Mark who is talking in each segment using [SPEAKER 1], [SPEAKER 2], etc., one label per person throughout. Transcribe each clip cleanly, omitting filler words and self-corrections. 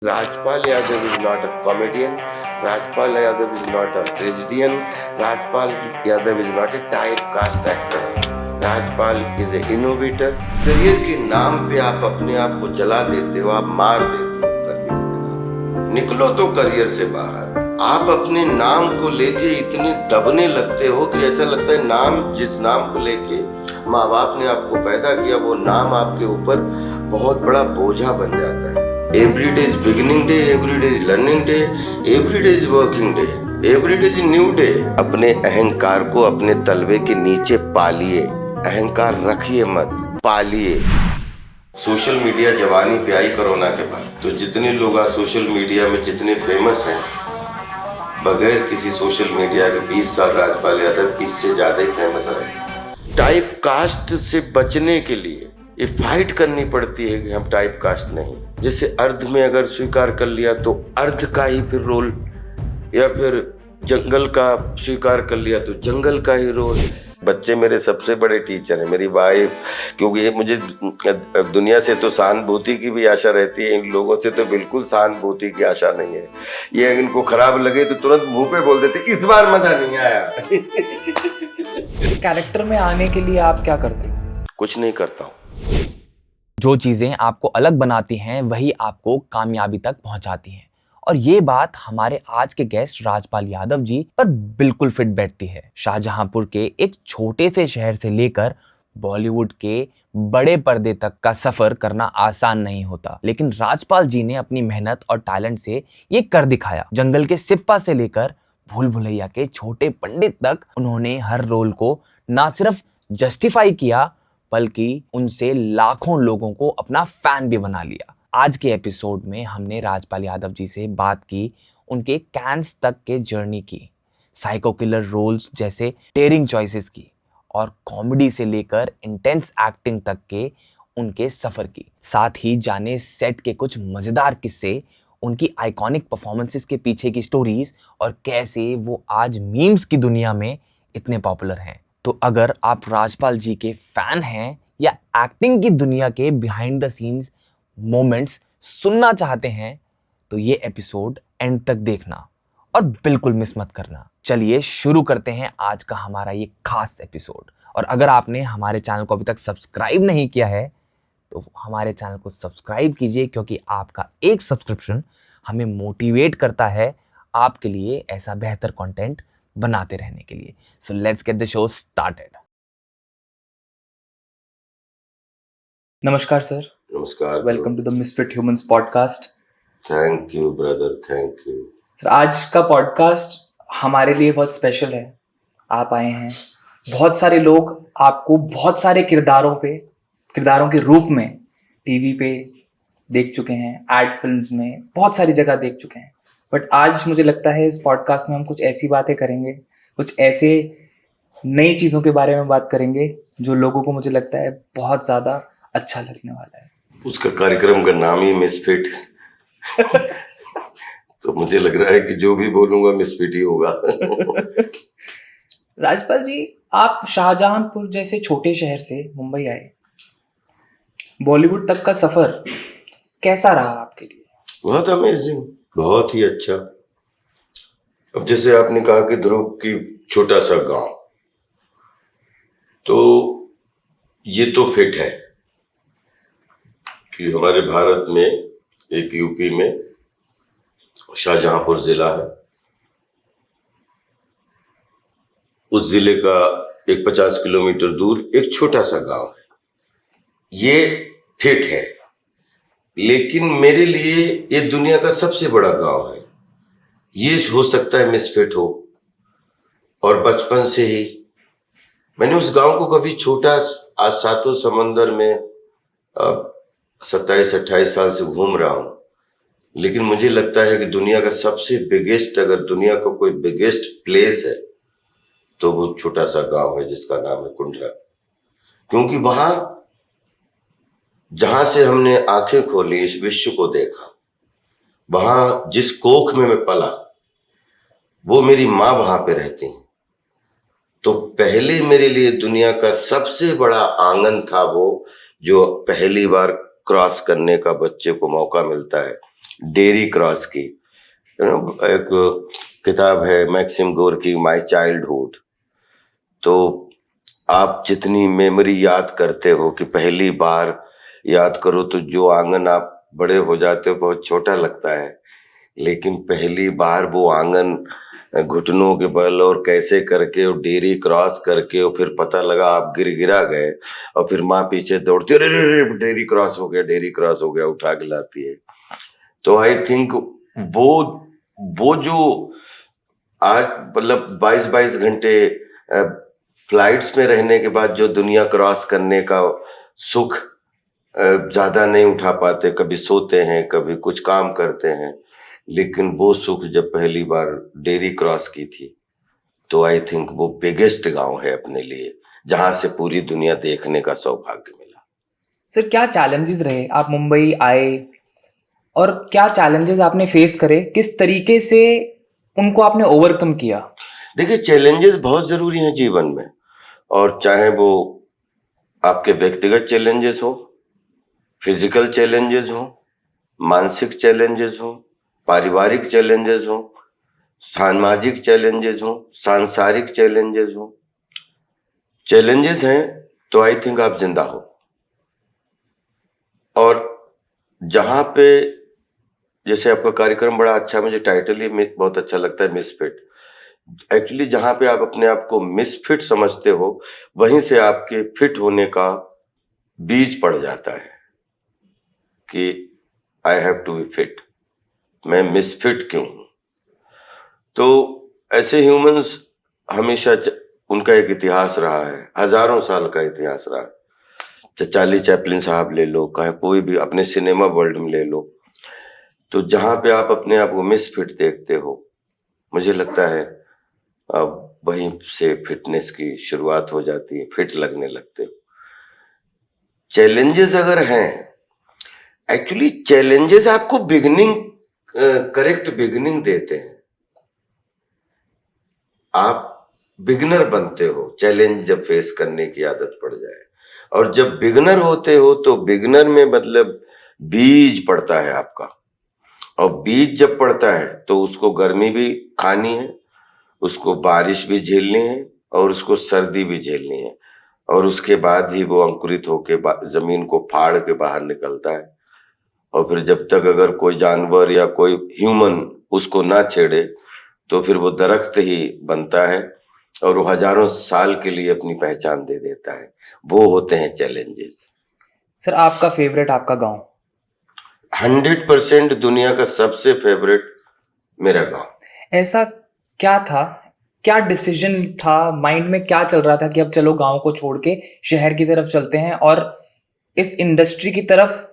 [SPEAKER 1] Rajpal Yadav is not a comedian. Rajpal Yadav is not a tragedian. Rajpal Yadav is not a typecast actor. Rajpal is an innovator. Career के नाम पे आप अपने आप को जला देते हो, आप मार देते हो करियर के नाम। निकलो तो करियर से बाहर। आप अपने नाम को लेके इतने दबने लगते हो कि ऐसा लगता है नाम, जिस नाम को लेके माँ बाप ने आपको पैदा किया, वो नाम आपके ऊपर बहुत बड़ा बोझा बन जाता है। Every day is beginning day, every day is learning day, every day is working day, every day is new day। अपने अहंकार को अपने तलवे के नीचे पालिए, अहंकार रखिए मत, पालिए। सोशल मीडिया जवानी पे आई कोरोना के बाद, तो जितने लोग आज सोशल मीडिया में जितने फेमस हैं, बगैर किसी सोशल मीडिया के 20 साल राजपाल यादव इससे ज्यादा ही फेमस रहे। टाइप कास्ट से बचने के लिए ये फाइट करनी पड़ती है कि हम टाइप कास्ट नहीं। जैसे अर्ध में अगर स्वीकार कर लिया तो अर्ध का ही फिर रोल, या फिर जंगल का स्वीकार कर लिया तो जंगल का ही रोल। बच्चे मेरे सबसे बड़े टीचर हैं, मेरी वाइफ, क्योंकि ये मुझे दुनिया से तो सहानुभूति की भी आशा रहती है, इन लोगों से तो बिल्कुल सहानुभूति की आशा नहीं है। ये इनको खराब लगे तो तुरंत मुंह पे बोल देते इस बार मजा नहीं आया।
[SPEAKER 2] कैरेक्टर में आने के लिए आप क्या करते हो?
[SPEAKER 1] कुछ नहीं करता हूँ।
[SPEAKER 2] जो चीजें आपको अलग बनाती हैं वही आपको कामयाबी तक पहुंचाती हैं, और ये बात हमारे आज के गेस्ट राजपाल यादव जी पर बिल्कुल फिट बैठती है। शाहजहांपुर के एक छोटे से शहर से लेकर बॉलीवुड के बड़े पर्दे तक का सफर करना आसान नहीं होता, लेकिन राजपाल जी ने अपनी मेहनत और टैलेंट से ये कर दिखाया। जंगल के सिप्पा से लेकर भूल भुलैया के छोटे पंडित तक उन्होंने हर रोल को ना सिर्फ जस्टिफाई किया, बल्कि उनसे लाखों लोगों को अपना फैन भी बना लिया। आज के एपिसोड में हमने राजपाल यादव जी से बात की, उनके कैंस तक के जर्नी की, साइको किलर रोल्स जैसे टेयरिंग चॉइसेस की, और कॉमेडी से लेकर इंटेंस एक्टिंग तक के उनके सफर की। साथ ही जाने सेट के कुछ मजेदार किस्से, उनकी आइकॉनिक परफॉर्मेंसेस के पीछे की स्टोरीज, और कैसे वो आज मीम्स की दुनिया में इतने पॉपुलर हैं। तो अगर आप राजपाल जी के फैन हैं या एक्टिंग की दुनिया के बिहाइंड द सीन्स मोमेंट्स सुनना चाहते हैं, तो ये एपिसोड एंड तक देखना और बिल्कुल मिस मत करना। चलिए शुरू करते हैं आज का हमारा ये खास एपिसोड। और अगर आपने हमारे चैनल को अभी तक सब्सक्राइब नहीं किया है तो हमारे चैनल को सब्सक्राइब कीजिए, क्योंकि आपका एक सब्सक्रिप्शन हमें मोटिवेट करता है आपके लिए ऐसा बेहतर कंटेंट बनाते रहने के लिए। So let's get the show started. नमस्कार सर।
[SPEAKER 1] नमस्कार।
[SPEAKER 2] Welcome to the misfit humans podcast.
[SPEAKER 1] Thank you brother, thank you.
[SPEAKER 2] Sir आज का पॉडकास्ट हमारे लिए बहुत स्पेशल है। आप आए हैं, बहुत सारे लोग आपको बहुत सारे किरदारों के रूप में टीवी पे देख चुके हैं, एड फिल्म्स में, बहुत सारी जगह देख चुके हैं। बट आज मुझे लगता है इस पॉडकास्ट में हम कुछ ऐसी बातें करेंगे, कुछ ऐसे नई चीज़ों के बारे में बात करेंगे जो लोगों को मुझे लगता है बहुत ज़्यादा अच्छा लगने वाला है।
[SPEAKER 1] उसका कार्यक्रम का नाम ही मिसफिट। तो मुझे लग रहा है कि जो भी बोलूंगा मिसफिट ही होगा।
[SPEAKER 2] राजपाल जी, आप शाहजहांपुर जैसे छोटे शहर से मुंबई आए, बॉलीवुड तक का सफर कैसा रहा आपके लिए?
[SPEAKER 1] बहुत अमेजिंग, बहुत ही अच्छा। अब जैसे आपने कहा कि ध्रुव की छोटा सा गांव, तो ये तो फिट है कि हमारे भारत में एक यूपी में शाहजहांपुर जिला है, उस जिले का एक 50 किलोमीटर दूर एक छोटा सा गांव है। ये फिट है, लेकिन मेरे लिए ये दुनिया का सबसे बड़ा गांव है। ये हो सकता है मिसफिट हो, और बचपन से ही मैंने उस गांव को कभी छोटा, आज सातों समंदर में 27-28 साल से घूम रहा हूं, लेकिन मुझे लगता है कि दुनिया का सबसे बिगेस्ट, अगर दुनिया का कोई बिगेस्ट प्लेस है तो वो छोटा सा गांव है जिसका नाम है कुंडरा। क्योंकि वहां जहां से हमने आंखें खोली, इस विश्व को देखा, वहां जिस कोख में मैं पला, वो मेरी माँ वहां पे रहती हैं। तो पहले मेरे लिए दुनिया का सबसे बड़ा आंगन था वो, जो पहली बार क्रॉस करने का बच्चे को मौका मिलता है। डेयरी क्रॉस की। एक किताब है मैक्सिम गोर्की, माय चाइल्डहुड। तो आप जितनी मेमोरी याद करते हो कि पहली बार याद करो, तो जो आंगन आप बड़े हो जाते हो बहुत छोटा लगता है, लेकिन पहली बार वो आंगन घुटनों के बल और कैसे करके और डेयरी क्रॉस करके, और फिर पता लगा आप गिरा गए, और फिर माँ पीछे दौड़ती, अरे रे डेयरी क्रॉस हो गया, डेयरी क्रॉस हो गया, उठा के लाती है। तो आई थिंक वो जो आज मतलब 22-22 घंटे फ्लाइट्स में रहने के बाद जो दुनिया क्रॉस करने का सुख ज्यादा नहीं उठा पाते, कभी सोते हैं कभी कुछ काम करते हैं, लेकिन वो सुख जब पहली बार डेयरी क्रॉस की थी, तो आई थिंक वो बिगेस्ट गांव है अपने लिए, जहां से पूरी दुनिया देखने का सौभाग्य मिला।
[SPEAKER 2] सर क्या चैलेंजेस रहे, आप मुंबई आए और क्या चैलेंजेस आपने फेस करे, किस तरीके से उनको आपने ओवरकम किया?
[SPEAKER 1] देखिए, चैलेंजेस बहुत जरूरी हैं जीवन में, और चाहे वो आपके व्यक्तिगत चैलेंजेस हो, फिजिकल चैलेंजेस हो, मानसिक चैलेंजेस हो, पारिवारिक चैलेंजेस हो, सामाजिक चैलेंजेस हो, सांसारिक चैलेंजेस हो। चैलेंजेस हैं तो आई थिंक आप जिंदा हो। और जहां पे, जैसे आपका कार्यक्रम बड़ा अच्छा, मुझे टाइटल ही बहुत अच्छा लगता है, मिसफिट। एक्चुअली जहां पे आप अपने आप को मिसफिट समझते हो, वहीं से आपके फिट होने का बीज पड़ जाता है कि I have to be fit, मैं मिसफिट क्यों हूं। तो ऐसे ह्यूमंस हमेशा उनका एक इतिहास रहा है, हजारों साल का इतिहास रहा है। चार्ली चैपलिन साहब ले लो, कहे कोई भी अपने सिनेमा वर्ल्ड में ले लो, तो जहां पे आप अपने आप को मिसफिट देखते हो, मुझे लगता है अब वहीं से फिटनेस की शुरुआत हो जाती है, फिट लगने लगते हो। चैलेंजेस अगर हैं, एक्चुअली चैलेंजेस आपको बिगिनिंग, करेक्ट बिगिनिंग देते हैं। आप बिगनर बनते हो चैलेंज जब फेस करने की आदत पड़ जाए, और जब बिगनर होते हो तो बिगनर में मतलब बीज पड़ता है आपका, और बीज जब पड़ता है तो उसको गर्मी भी खानी है, उसको बारिश भी झेलनी है, और उसको सर्दी भी झेलनी है, और उसके बाद ही वो अंकुरित होके जमीन को फाड़ के बाहर निकलता है। और फिर जब तक अगर कोई जानवर या कोई ह्यूमन उसको ना छेड़े, तो फिर वो दरख्त ही बनता है, और वो हजारों साल के लिए अपनी पहचान दे देता है। वो होते हैं चैलेंजेस।
[SPEAKER 2] सर आपका फेवरेट, आपका गांव?
[SPEAKER 1] 100% दुनिया का सबसे फेवरेट मेरा गांव।
[SPEAKER 2] ऐसा क्या था, क्या डिसीजन था माइंड में, क्या चल रहा था कि अब चलो गांव को छोड़ के शहर की तरफ चलते हैं, और इस इंडस्ट्री की तरफ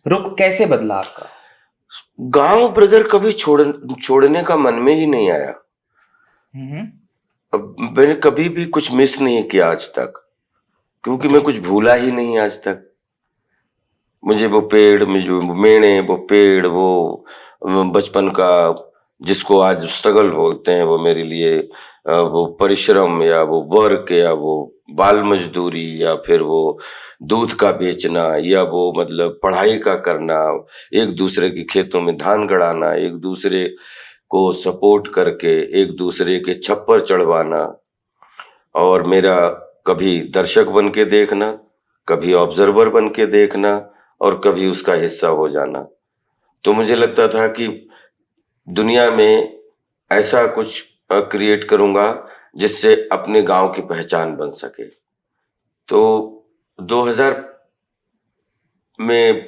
[SPEAKER 2] रुख कैसे बदला आपका?
[SPEAKER 1] गांव ब्रदर कभी छोड़ने का मन में ही नहीं आया। अब मैंने कभी भी कुछ मिस नहीं किया आज तक, क्योंकि मैं कुछ भूला ही नहीं आज तक। मुझे वो पेड़ में जो मेड़े, वो पेड़, वो बचपन का जिसको आज स्ट्रगल बोलते हैं, वो मेरे लिए वो परिश्रम या वो वर्क या वो बाल मजदूरी या फिर वो दूध का बेचना या वो मतलब पढ़ाई का करना, एक दूसरे के खेतों में धान गड़ाना, एक दूसरे को सपोर्ट करके एक दूसरे के छप्पर चढ़वाना, और मेरा कभी दर्शक बन के देखना, कभी ऑब्जर्वर बन के देखना, और कभी उसका हिस्सा हो जाना। तो मुझे लगता था कि दुनिया में ऐसा कुछ क्रिएट करूंगा जिससे अपने गांव की पहचान बन सके। तो 2000 में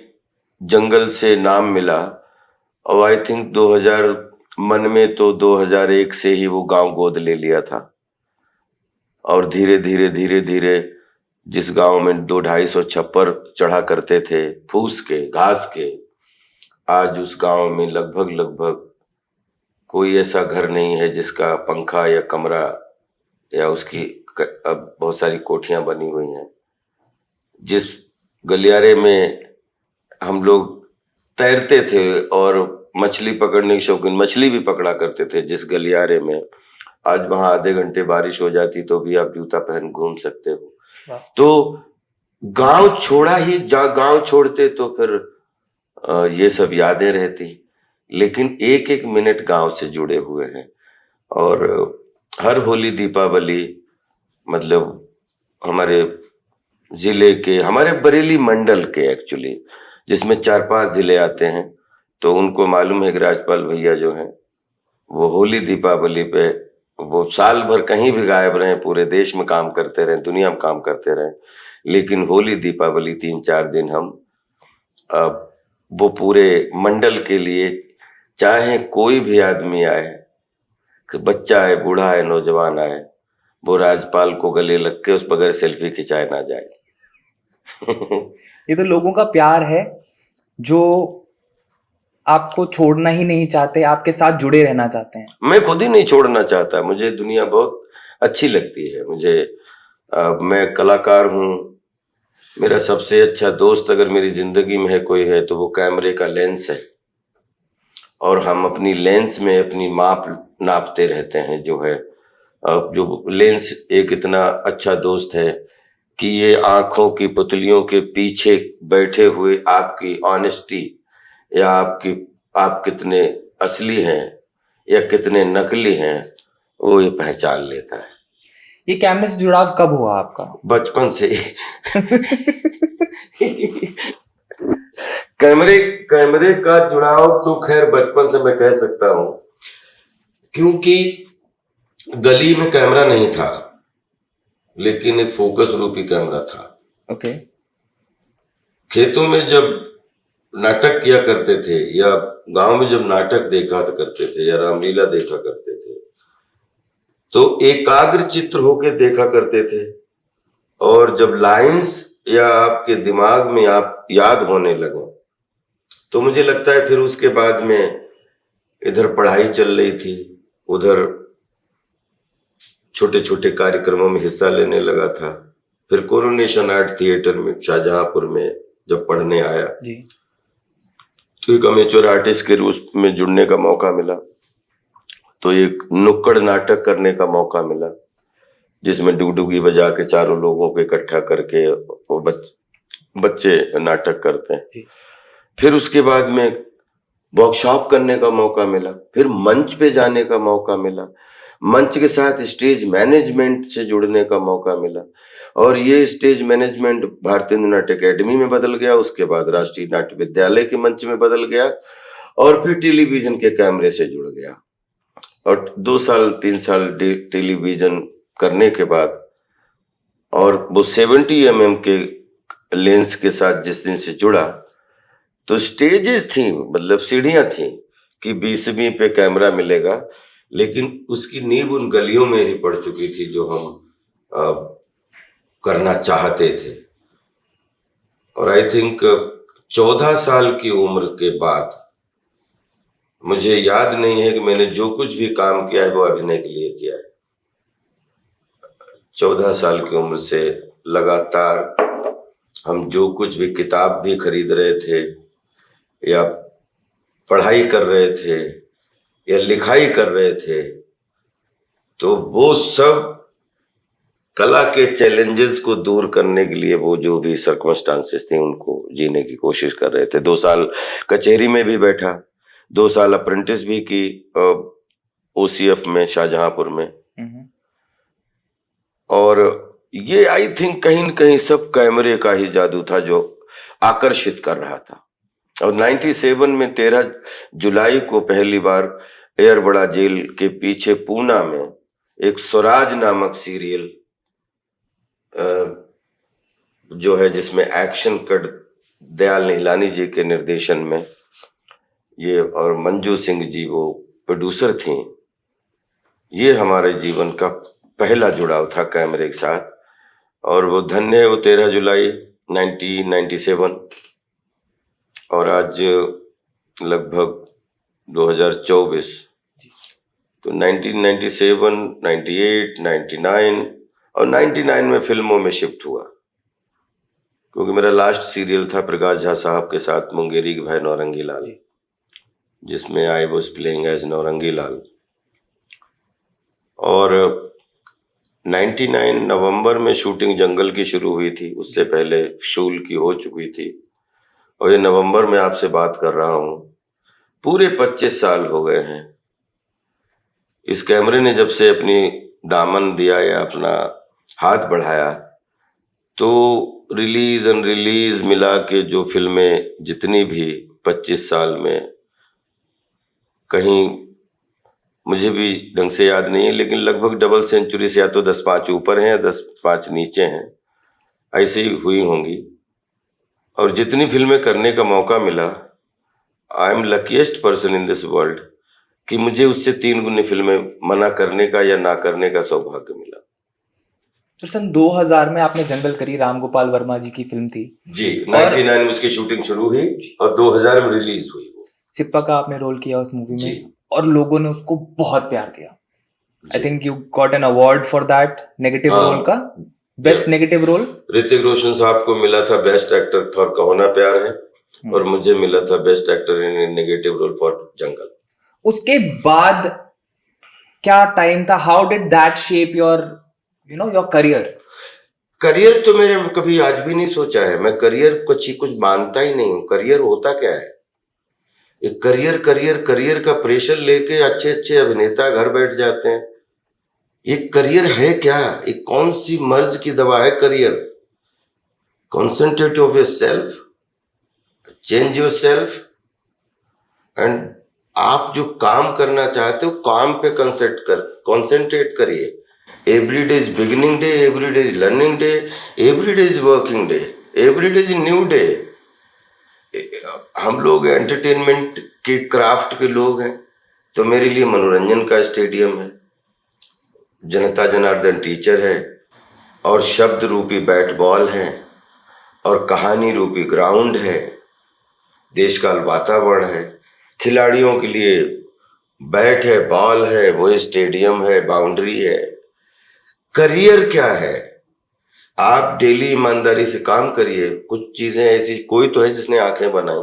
[SPEAKER 1] जंगल से नाम मिला, और आई थिंक 2000 मन में तो 2001 से ही वो गांव गोद ले लिया था, और धीरे धीरे जिस गांव में 200-250 छप्पर चढ़ा करते थे फूस के, घास के, आज उस गांव में लगभग कोई ऐसा घर नहीं है जिसका पंखा या कमरा या उसकी अब बहुत सारी कोठियां बनी हुई हैं। जिस गलियारे में हम लोग तैरते थे और मछली पकड़ने के शौकीन मछली भी पकड़ा करते थे, जिस गलियारे में आज वहां आधे घंटे बारिश हो जाती तो भी आप जूता पहन घूम सकते हो। तो गांव छोड़ा ही, गांव छोड़ते तो फिर ये सब यादें रहती। लेकिन एक एक मिनट गांव से जुड़े हुए हैं। और हर होली दीपावली मतलब हमारे जिले के, हमारे बरेली मंडल के एक्चुअली, जिसमें 4-5 जिले आते हैं, तो उनको मालूम है कि राजपाल भैया जो हैं वो होली दीपावली पे वो साल भर कहीं भी गायब रहे, पूरे देश में काम करते रहे, दुनिया में काम करते रहे, लेकिन होली दीपावली 3-4 दिन हम वो पूरे मंडल के लिए, चाहे कोई भी आदमी आए, बच्चा आए, बूढ़ा आए, नौजवान आए, वो राजपाल को गले लग के उस बगैर सेल्फी खिंचाए ना जाए।
[SPEAKER 2] ये तो लोगों का प्यार है जो आपको छोड़ना ही नहीं चाहते, आपके साथ जुड़े रहना चाहते हैं।
[SPEAKER 1] मैं खुद ही नहीं छोड़ना चाहता, मुझे दुनिया बहुत अच्छी लगती है। मुझे मैं कलाकार हूँ। मेरा सबसे अच्छा दोस्त अगर मेरी जिंदगी में है कोई है तो वो कैमरे का लेंस है, और हम अपनी लेंस में अपनी माप नापते रहते हैं। जो है जो लेंस एक इतना अच्छा दोस्त है कि ये आंखों की पुतलियों के पीछे बैठे हुए आपकी ऑनेस्टी या आप कितने असली हैं या कितने नकली हैं, वो ये पहचान लेता है।
[SPEAKER 2] ये कैमरे से जुड़ाव कब हुआ आपका?
[SPEAKER 1] बचपन से। कैमरे का जुड़ाव तो खैर बचपन से मैं कह सकता हूं, क्योंकि गली में कैमरा नहीं था, लेकिन एक फोकस रूपी कैमरा था।
[SPEAKER 2] ओके।
[SPEAKER 1] खेतों में जब नाटक किया करते थे या गांव में जब नाटक देखा करते थे या रामलीला देखा करते थे, तो एकाग्र चित्र होके देखा करते थे, और जब लाइंस या आपके दिमाग में आप याद होने लगे तो मुझे लगता है फिर उसके बाद में इधर पढ़ाई चल रही थी, उधर छोटे छोटे कार्यक्रमों में हिस्सा लेने लगा था। फिर कोरोनेशन आर्ट थिएटर में शाहजहांपुर में जब पढ़ने आया
[SPEAKER 2] जी,
[SPEAKER 1] तो एक अमेचर आर्टिस्ट के रूप में जुड़ने का मौका मिला, तो एक नुक्कड़ नाटक करने का मौका मिला, जिसमें डुगडुगी बजा के चारों लोगों को इकट्ठा करके वो बच्चे नाटक करते हैं। फिर उसके बाद में वर्कशॉप करने का मौका मिला, फिर मंच पे जाने का मौका मिला, मंच के साथ स्टेज मैनेजमेंट से जुड़ने का मौका मिला, और ये stage management Bharatiya Natya academy में बदल गया, उसके बाद राष्ट्रीय नाट्य विद्यालय के मंच में बदल गया, और फिर टेलीविजन के कैमरे से जुड़ गया। और 2 साल 3 साल टेलीविजन करने के बाद, और वो 70 mm के लेंस के साथ जिस दिन से जुड़ा, तो स्टेजेस थी, मतलब सीढ़ियां थी कि 20वीं पे कैमरा मिलेगा, लेकिन उसकी नींव उन गलियों में ही पड़ चुकी थी जो हम करना चाहते थे। और आई थिंक 14 साल की उम्र के बाद, मुझे याद नहीं है कि मैंने जो कुछ भी काम किया है वो अभिनय के लिए किया है। 14 साल की उम्र से लगातार हम जो कुछ भी किताब भी खरीद रहे थे या पढ़ाई कर रहे थे या लिखाई कर रहे थे, तो वो सब कला के चैलेंजेस को दूर करने के लिए वो जो भी सर्कमस्टांसेस थे उनको जीने की कोशिश कर रहे थे। 2 साल कचहरी में भी बैठा, 2 साल अप्रेंटिस भी की OCF में शाहजहांपुर में। और ये आई थिंक कहीं न कहीं सब कैमरे का ही जादू था जो आकर्षित कर रहा था। और 97 में 13 जुलाई को पहली बार एयरबड़ा जेल के पीछे पूना में एक स्वराज नामक सीरियल जो है, जिसमें एक्शन कट दयाल निहलानी जी के निर्देशन में ये, और मंजू सिंह जी वो प्रोड्यूसर थी, ये हमारे जीवन का पहला जुड़ाव था कैमरे के साथ। और वो धन्य है वो 13 जुलाई 1997, और आज लगभग 2024, तो 1997, 98, 99 और 99 में फिल्मों में शिफ्ट हुआ, क्योंकि मेरा लास्ट सीरियल था प्रकाश झा साहब के साथ मुंगेरी के भाई नौरंगी लाल, जिसमें I was playing as Naurangi Lal. और 99 नवंबर में शूटिंग जंगल की शुरू हुई थी, उससे पहले शूल की हो चुकी थी, और ये नवंबर में आपसे बात कर रहा हूँ। पूरे 25 साल हो गए हैं। इस कैमरे ने जब से अपनी दामन दिया या अपना हाथ बढ़ाया, तो रिलीज अनरिलीज मिला के जो फिल्में जितनी भी 25 साल में, कहीं मुझे भी ढंग से याद नहीं है, लेकिन लगभग डबल सेंचुरी से या तो 10-5 ऊपर हैं या 10-5 नीचे हैं, ऐसी ही हुई होंगी। और जितनी फिल्में करने का मौका मिला, I am luckiest person in this world कि मुझे उससे 3 गुनी फिल्में मना करने का या ना करने का सौभाग्य मिला।
[SPEAKER 2] तो सन 2000 में आपने जंगल करी, राम गोपाल वर्मा जी की फिल्म थी
[SPEAKER 1] जी। 99 में उसकी शूटिंग शुरू हुई और 2000 में रिलीज हुई वो।
[SPEAKER 2] सिप्पा का आपने रोल किया उस मूवी
[SPEAKER 1] जी।
[SPEAKER 2] में और लोगों ने उसको बहुत प्यार दिया। I think you got an award for that negative role का, best negative role.
[SPEAKER 1] Hrithik Roshan साहब को मिला था बेस्ट एक्टर फॉर कहो ना प्यार है, और मुझे मिला था best actor in negative role for Jungle.
[SPEAKER 2] उसके बाद क्या टाइम था? How did that shape your your career?
[SPEAKER 1] Career तो मैंने कभी आज भी नहीं सोचा है। मैं करियर कुछ मानता ही नहीं हूँ। करियर होता क्या है? एक करियर का प्रेशर लेके अच्छे अभिनेता घर बैठ जाते हैं। एक करियर है क्या? एक कौन सी मर्ज की दवा है career? Concentrate of your self, change your self, and आप जो काम करना चाहते हो काम पे कॉन्सेंट्रेट करिए। Every day is beginning day, every day is learning day, every day is working day, every day is new day. हम लोग एंटरटेनमेंट के क्राफ्ट के लोग हैं, तो मेरे लिए मनोरंजन का स्टेडियम है, जनता जनार्दन टीचर है, और शब्द रूपी बैट बॉल है, और कहानी रूपी ग्राउंड है, देश काल वातावरण है, खिलाड़ियों के लिए बैट है, बॉल है, वो स्टेडियम है, बाउंड्री है। करियर क्या है? आप डेली ईमानदारी से काम करिए। कुछ चीजें ऐसी, कोई तो है जिसने आंखें बनाई,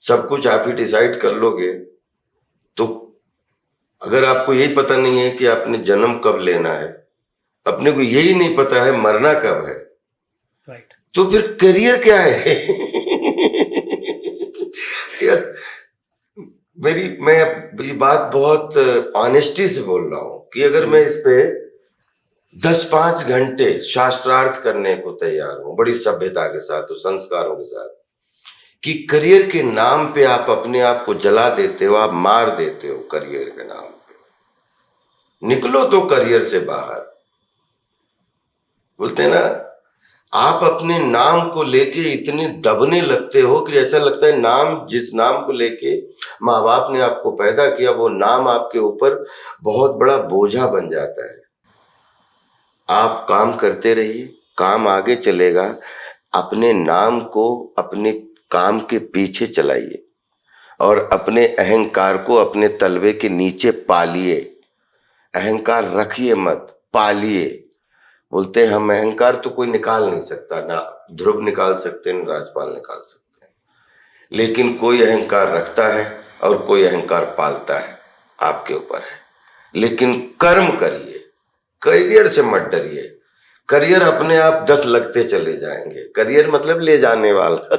[SPEAKER 1] सब कुछ आप ही डिसाइड कर लोगे। तो अगर आपको यही पता नहीं है कि आपने जन्म कब लेना है, अपने को यही नहीं पता है मरना कब है,
[SPEAKER 2] राइट,
[SPEAKER 1] तो फिर करियर क्या है? यार, मैं ये बात बहुत ऑनेस्टी से बोल रहा हूं कि अगर मैं इस पे 10-5 घंटे शास्त्रार्थ करने को तैयार हूं, बड़ी सभ्यता के साथ और संस्कारों के साथ, कि करियर के नाम पे आप अपने आप को जला देते हो, आप मार देते हो करियर के नाम पे। निकलो तो करियर से बाहर। बोलते हैं ना, आप अपने नाम को लेके इतने दबने लगते हो कि ऐसा लगता है नाम, जिस नाम को लेके माँ बाप ने आपको पैदा किया, वो नाम आपके ऊपर बहुत बड़ा बोझा बन जाता है। आप काम करते रहिए, काम आगे चलेगा। अपने नाम को अपने काम के पीछे चलाइए और अपने अहंकार को अपने तलवे के नीचे पालिए। अहंकार रखिए मत, पालिए। बोलते हैं हम अहंकार तो कोई निकाल नहीं सकता, ना ध्रुव निकाल सकते, ना राजपाल निकाल सकते हैं, लेकिन कोई अहंकार रखता है और कोई अहंकार पालता है, आपके ऊपर है। लेकिन कर्म करिए, करियर से मत डरिए। करियर अपने आप 10 लगते चले जाएंगे। करियर मतलब ले जाने वाला।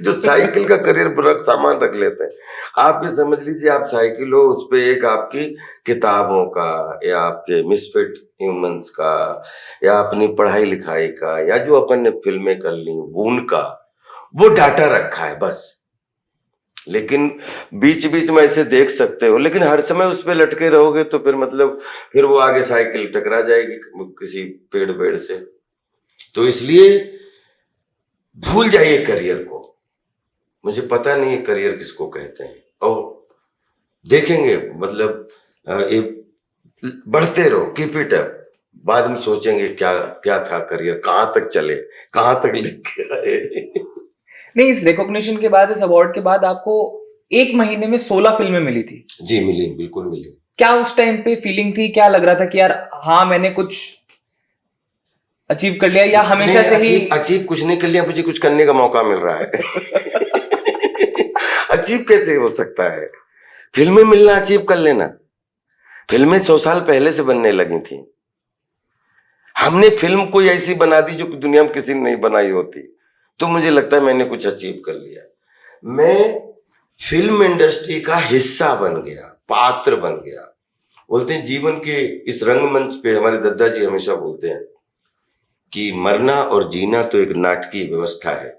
[SPEAKER 1] जो साइकिल का करियर सामान रख लेते हैं, आप ये समझ लीजिए आप साइकिल हो, उस पे एक आपकी किताबों का या आपके मिसफिट ह्यूमंस का या अपनी पढ़ाई लिखाई का या जो अपन ने फिल्में कर ली उनका वो डाटा रखा है बस। लेकिन बीच बीच में ऐसे देख सकते हो, लेकिन हर समय उस पे लटके रहोगे तो फिर मतलब फिर वो आगे साइकिल टकरा जाएगी किसी पेड़ से। तो इसलिए भूल जाइए करियर को। मुझे पता नहीं है करियर किसको कहते हैं, और देखेंगे मतलब ये बढ़ते रहो, कीप इट अप। बाद में सोचेंगे क्या था करियर, कहाँ तक चले, कहाँ तक लेके आए।
[SPEAKER 2] नहीं, इस रिकॉग्निशन के बाद, इस अवार्ड के बाद आपको 1 महीने में 16 फिल्में मिली थी।
[SPEAKER 1] जी मिली, बिल्कुल मिली।
[SPEAKER 2] क्या उस टाइम पे फीलिंग थी? क्या लग रहा था कि यार हाँ मैंने कुछ अचीव कर लिया, या हमेशा से ही
[SPEAKER 1] अचीव कुछ नहीं कर लिया, मुझे कुछ करने का मौका मिल रहा है। अचीव कैसे हो सकता है? फिल्में मिलना अचीव कर लेना। फिल्में 100 साल पहले से बनने लगी थी। हमने फिल्म कोई ऐसी बना दी जो दुनिया में किसी ने नहीं बनाई होती, तो मुझे लगता है मैंने कुछ अचीव कर लिया। मैं फिल्म इंडस्ट्री का हिस्सा बन गया, पात्र बन गया। बोलते हैं जीवन के इस रंगमंच पे, हमारे दादाजी हमेशा बोलते हैं कि मरना और जीना तो एक नाटकीय व्यवस्था है,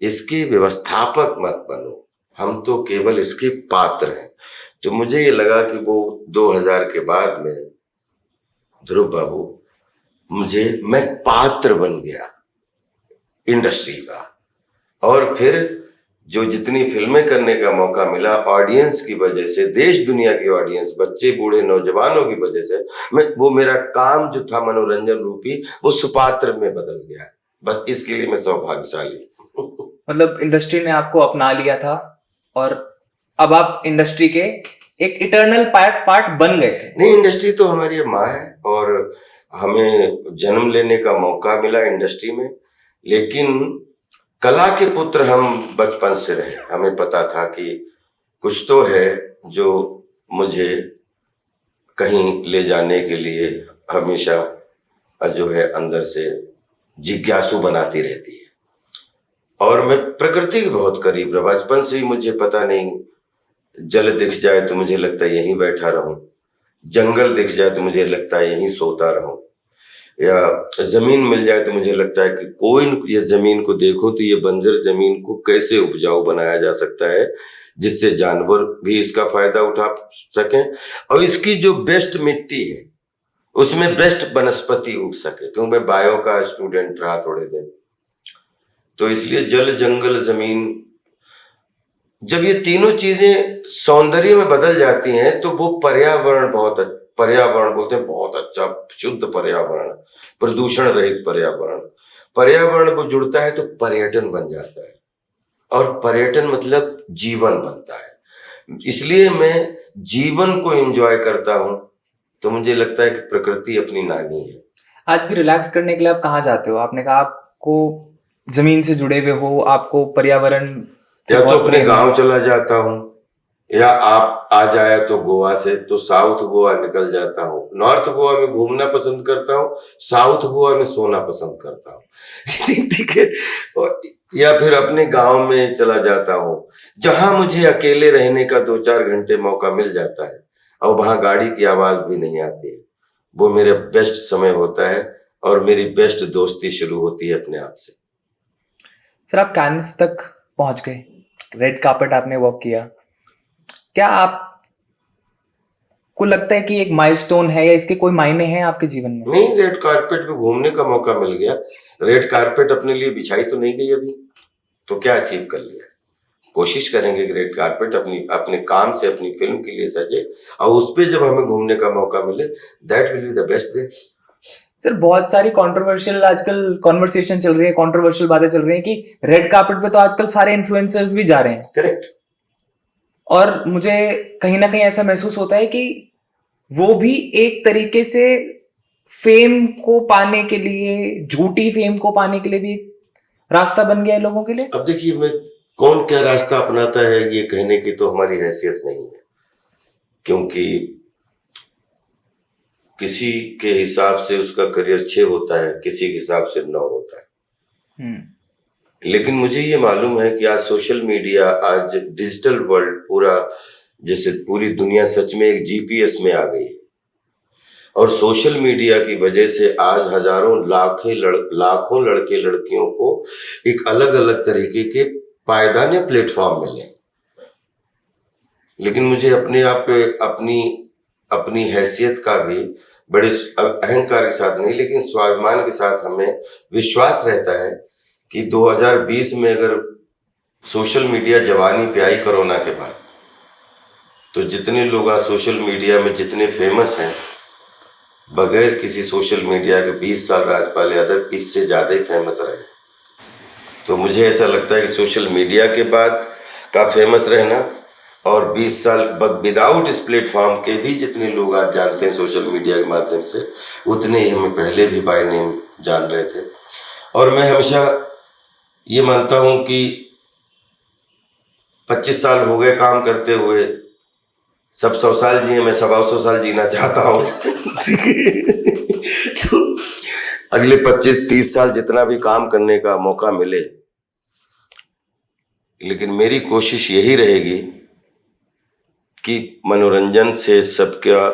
[SPEAKER 1] इसके व्यवस्थापक मत बनो, हम तो केवल इसके पात्र हैं। तो मुझे ये लगा कि वो 2000 के बाद में ध्रुव बाबू, मैं पात्र बन गया इंडस्ट्री का। और फिर जो जितनी फिल्में करने का मौका मिला ऑडियंस की वजह से, देश दुनिया की ऑडियंस, बच्चे बूढ़े नौजवानों की वजह से, वो मेरा काम जो था मनोरंजन रूपी, वो सुपात्र में बदल गया। बस इसके लिए मैं सौभाग्यशाली।
[SPEAKER 2] मतलब इंडस्ट्री ने आपको अपना लिया था और अब आप इंडस्ट्री के एक इटर्नल पार्ट बन गए थे।
[SPEAKER 1] नहीं, इंडस्ट्री तो हमारी माँ है और हमें जन्म लेने का मौका मिला इंडस्ट्री में, लेकिन कला के पुत्र हम बचपन से रहे। हमें पता था कि कुछ तो है जो मुझे कहीं ले जाने के लिए हमेशा जो है अंदर से जिज्ञासु बनाती रहती है। और मैं प्रकृति के बहुत करीब रहा बचपन से ही। मुझे पता नहीं, जल दिख जाए तो मुझे लगता है यहीं बैठा रहूं, जंगल दिख जाए तो मुझे लगता है यहीं सोता रहूं, या जमीन मिल जाए तो मुझे लगता है कि कोई ये जमीन को देखो तो ये बंजर जमीन को कैसे उपजाऊ बनाया जा सकता है, जिससे जानवर भी इसका फायदा उठा सकें, और इसकी जो बेस्ट मिट्टी है उसमें बेस्ट वनस्पति उग सके। क्योंकि मैं बायो का स्टूडेंट रहा थोड़े दिन, तो इसलिए जल जंगल जमीन, जब ये तीनों चीजें सौंदर्य में बदल जाती हैं तो वो पर्यावरण बोलते हैं बहुत अच्छा शुद्ध पर्यावरण, प्रदूषण रहित पर्यावरण को जुड़ता है तो पर्यटन बन जाता है, और पर्यटन मतलब जीवन बनता है। इसलिए मैं जीवन को एंजॉय करता हूं, तो मुझे लगता है कि प्रकृति अपनी नानी है।
[SPEAKER 2] आज भी रिलैक्स करने के लिए आप कहाँ जाते हो? आपने कहा आपको जमीन से जुड़े हुए हो, आपको पर्यावरण,
[SPEAKER 1] या तो अपने गांव चला जाता हूँ, या आप आ जाए तो गोवा से, तो साउथ गोवा निकल जाता हूँ। नॉर्थ गोवा में घूमना पसंद करता हूँ, साउथ गोवा में सोना पसंद करता हूँ। ठीक है। या फिर अपने गांव में चला जाता हूँ जहां मुझे अकेले रहने का 2-4 घंटे मौका मिल जाता है, और वहां गाड़ी की आवाज भी नहीं आती है। वो मेरा बेस्ट समय होता है, और मेरी बेस्ट दोस्ती शुरू होती है अपने आप से।
[SPEAKER 2] सर, आप कैनवस तक पहुंच गए, रेड कार्पेट आपने वॉक किया, क्या आपको लगता है कि एक माइलस्टोन है, या इसके कोई मायने हैं आपके जीवन में?
[SPEAKER 1] नहीं, रेड कार्पेट पे घूमने का मौका मिल गया। रेड कार्पेट अपने लिए बिछाई तो नहीं गई अभी, तो क्या अचीव कर लिया। कोशिश करेंगे कि रेड कार्पेट अपने काम से, अपनी फिल्म के लिए सजे, और उस पे जब हमें घूमने का मौका मिले, that will be the best day.
[SPEAKER 2] Sir, बहुत सारी कंट्रोवर्शियल आजकल कॉन्वर्सेशन चल रही है, कंट्रोवर्शियल बातें चल रही हैं कि रेड कार्पेट पे तो आजकल सारे इन्फ्लुएंसर्स भी जा रहे हैं।
[SPEAKER 1] करेक्ट।
[SPEAKER 2] और मुझे कहीं ना कहीं ऐसा महसूस होता है कि वो भी एक तरीके से फेम को पाने के लिए, झूठी फेम को पाने के लिए भी रास्ता बन गया है लोगों के लिए।
[SPEAKER 1] अब देखिए, मैं कौन क्या रास्ता अपनाता है ये कहने की तो हमारी हैसियत नहीं है, क्योंकि किसी के हिसाब से उसका करियर 6 होता है, किसी के हिसाब से 9 होता है। लेकिन मुझे ये मालूम है कि आज सोशल मीडिया, आज डिजिटल वर्ल्ड पूरा, जैसे पूरी दुनिया सच में एक जीपीएस में आ गई है, और सोशल मीडिया की वजह से आज हजारों लाखों लड़के लड़कियों को एक अलग अलग तरीके के पायदान या प्लेटफॉर्म मिले। लेकिन मुझे अपने आप पे अपनी हैसियत का भी बड़े अहंकार के साथ नहीं, लेकिन स्वाभिमान के साथ हमें विश्वास रहता है कि 2020 में अगर सोशल मीडिया जवानी पे आई कोरोना के बाद, तो जितने लोग आज सोशल मीडिया में जितने फेमस हैं, बगैर किसी सोशल मीडिया के 20 साल राजपाल यादव इससे ज़्यादा ही फेमस रहे। तो मुझे ऐसा लगता है कि सोशल मीडिया के बाद का फेमस रहना और 20 साल विदाउट इस प्लेटफॉर्म के भी जितने लोग आज जानते हैं सोशल मीडिया के माध्यम से, उतने ही हमें पहले भी बाय नेम जान रहे थे। और मैं हमेशा ये मानता हूँ कि 25 साल हो गए काम करते हुए, सब 100 साल जिए, मैं 125 साल जीना चाहता हूँ। तो अगले 25-30 साल जितना भी काम करने का मौका मिले, लेकिन मेरी कोशिश यही रहेगी कि मनोरंजन से सबका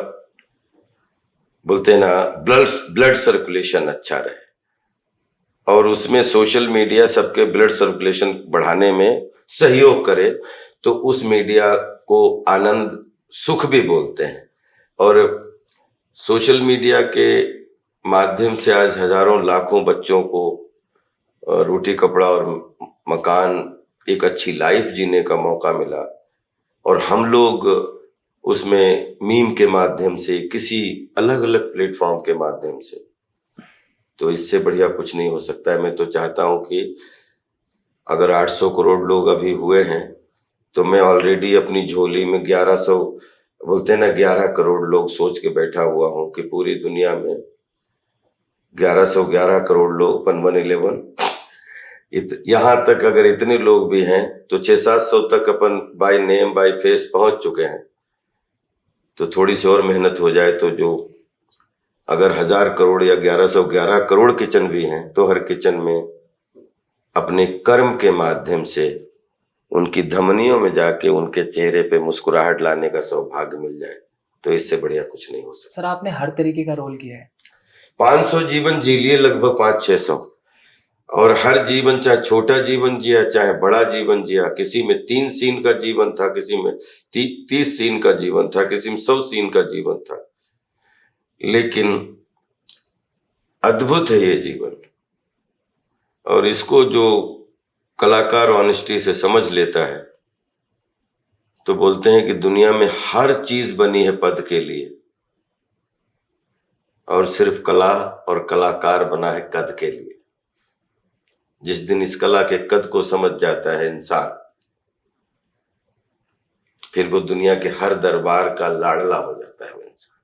[SPEAKER 1] बोलते हैं ना ब्लड सर्कुलेशन अच्छा रहे, और उसमें सोशल मीडिया सबके ब्लड सर्कुलेशन बढ़ाने में सहयोग करे, तो उस मीडिया को आनंद सुख भी बोलते हैं। और सोशल मीडिया के माध्यम से आज हजारों लाखों बच्चों को रोटी कपड़ा और मकान, एक अच्छी लाइफ जीने का मौका मिला, और हम लोग उसमें मीम के माध्यम से, किसी अलग अलग प्लेटफॉर्म के माध्यम से, तो इससे बढ़िया कुछ नहीं हो सकता है। मैं तो चाहता हूं कि अगर 800 करोड़ लोग अभी हुए हैं, तो मैं ऑलरेडी अपनी झोली में 1100, बोलते हैं ना 11 करोड़ लोग सोच के बैठा हुआ हूं कि पूरी दुनिया में 1111 करोड़ लोग, 1111, यहां तक अगर इतने लोग भी हैं तो 600-700 तक अपन बाय नेम बाय फेस पहुंच चुके हैं। तो थोड़ी सी और मेहनत हो जाए तो जो अगर 1000 करोड़ या 1111 करोड़ किचन भी हैं, तो हर किचन में अपने कर्म के माध्यम से उनकी धमनियों में जाके उनके चेहरे पे मुस्कुराहट लाने का सौभाग्य मिल जाए, तो इससे बढ़िया कुछ नहीं हो सकता।
[SPEAKER 2] सर, आपने हर तरीके का रोल किया है।
[SPEAKER 1] 500 जीवन जी लिए, लगभग 500-600, और हर जीवन, चाहे छोटा जीवन जिया चाहे बड़ा जीवन जिया। किसी में 3 सीन का जीवन था, किसी में 30 सीन का जीवन था, किसी में 100 सीन का जीवन था, लेकिन अद्भुत है ये जीवन। और इसको जो कलाकार ऑनेस्टी से समझ लेता है, तो बोलते हैं कि दुनिया में हर चीज बनी है पद के लिए, और सिर्फ कला और कलाकार बना है कद के लिए। जिस दिन इस कला के कद को समझ जाता है इंसान, फिर वो दुनिया के हर दरबार का लाडला हो जाता है वो इंसान।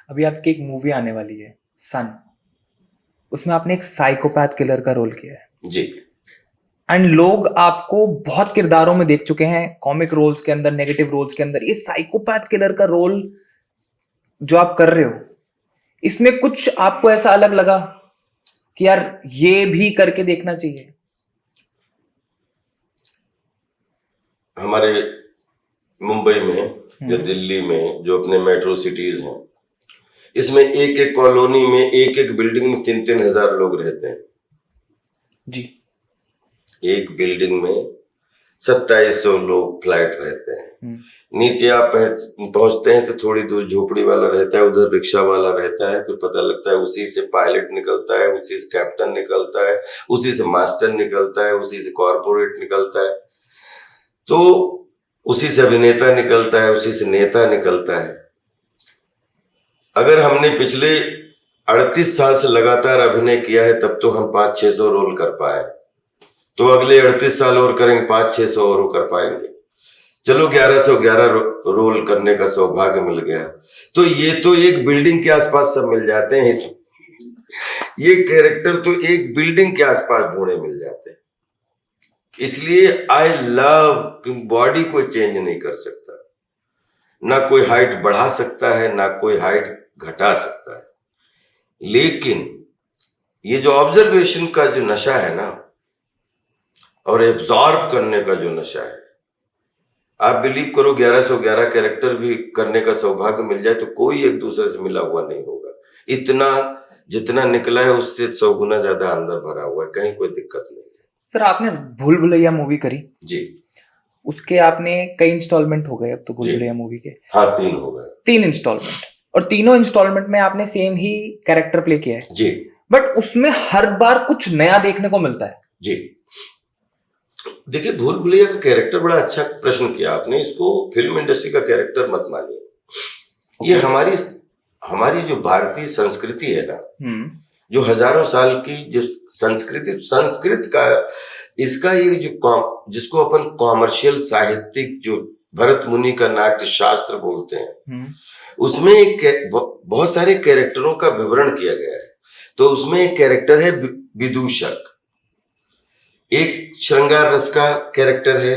[SPEAKER 2] अभी आपकी एक मूवी आने वाली है सन, उसमें आपने एक साइकोपैथ किलर का रोल किया है
[SPEAKER 1] जी।
[SPEAKER 2] एंड लोग आपको बहुत किरदारों में देख चुके हैं, कॉमिक रोल्स के अंदर, नेगेटिव रोल्स के अंदर। ये साइकोपैथ किलर का रोल जो आप कर रहे हो, इसमें कुछ आपको ऐसा अलग लगा कि यार ये भी करके देखना चाहिए?
[SPEAKER 1] हमारे मुंबई में या दिल्ली में जो अपने मेट्रो सिटीज हैं, इसमें एक एक कॉलोनी में, एक एक बिल्डिंग में 3-3 हजार लोग रहते हैं
[SPEAKER 2] जी।
[SPEAKER 1] एक बिल्डिंग में 2700 लोग फ्लैट रहते हैं। नीचे आप पहुंचते हैं तो थोड़ी दूर झोपड़ी वाला रहता है, उधर रिक्शा वाला रहता है, फिर पता लगता है उसी से पायलट निकलता है, उसी से कैप्टन निकलता है, उसी से मास्टर निकलता है, उसी से कॉर्पोरेट निकलता है, तो उसी से अभिनेता निकलता है, उसी से नेता निकलता है। अगर हमने पिछले 38 साल से लगातार अभिनय किया है, तब तो हम 500-600 रोल कर पाए, तो अगले 38 साल और करेंगे, 500-600 और कर पाएंगे। चलो 1111 रोल करने का सौभाग्य मिल गया, तो ये तो एक बिल्डिंग के आसपास सब मिल जाते हैं। ये कैरेक्टर तो एक बिल्डिंग के आसपास ढूंढे मिल जाते हैं। इसलिए आई लव, बॉडी कोई चेंज नहीं कर सकता, ना कोई हाइट बढ़ा सकता है, ना कोई हाइट घटा सकता है, लेकिन ये जो ऑब्जर्वेशन का जो नशा है ना, और एब्जॉर्ब करने का जो नशा है, आप बिलीव करो 1111 कैरेक्टर भी करने का सौभाग्य मिल जाए तो कोई एक दूसरे से मिला हुआ नहीं होगा। इतना जितना निकला है उससे 100 गुना ज्यादा अंदर भरा हुआ है, कहीं कोई दिक्कत नहीं है।
[SPEAKER 2] सर, आपने भूल भुलैया मूवी करी
[SPEAKER 1] जी,
[SPEAKER 2] उसके आपने कई इंस्टॉलमेंट हो गए अब तो भूल भुलैया मूवी के?
[SPEAKER 1] हाँ, 3 हो गए।
[SPEAKER 2] 3 इंस्टॉलमेंट, और तीनों इंस्टॉलमेंट में आपने सेम ही कैरेक्टर प्ले किया है
[SPEAKER 1] जी।
[SPEAKER 2] बट उसमें हर बार कुछ नया देखने को मिलता है
[SPEAKER 1] जी। देखिए, भूल भुलैया का कैरेक्टर, बड़ा अच्छा प्रश्न किया आपने। इसको फिल्म इंडस्ट्री का कैरेक्टर मत मानिए। ये हमारी जो भारतीय संस्कृति है ना, जो हजारों साल की जो संस्कृत का, इसका ये जो जिसको अपन कॉमर्शियल साहित्यिक, जो भरत मुनि का नाट्य शास्त्र बोलते हैं, उसमें एक बहुत सारे कैरेक्टरों का विवरण किया गया है। तो उसमें एक कैरेक्टर है विदूषक, एक श्रृंगार रस का कैरेक्टर है,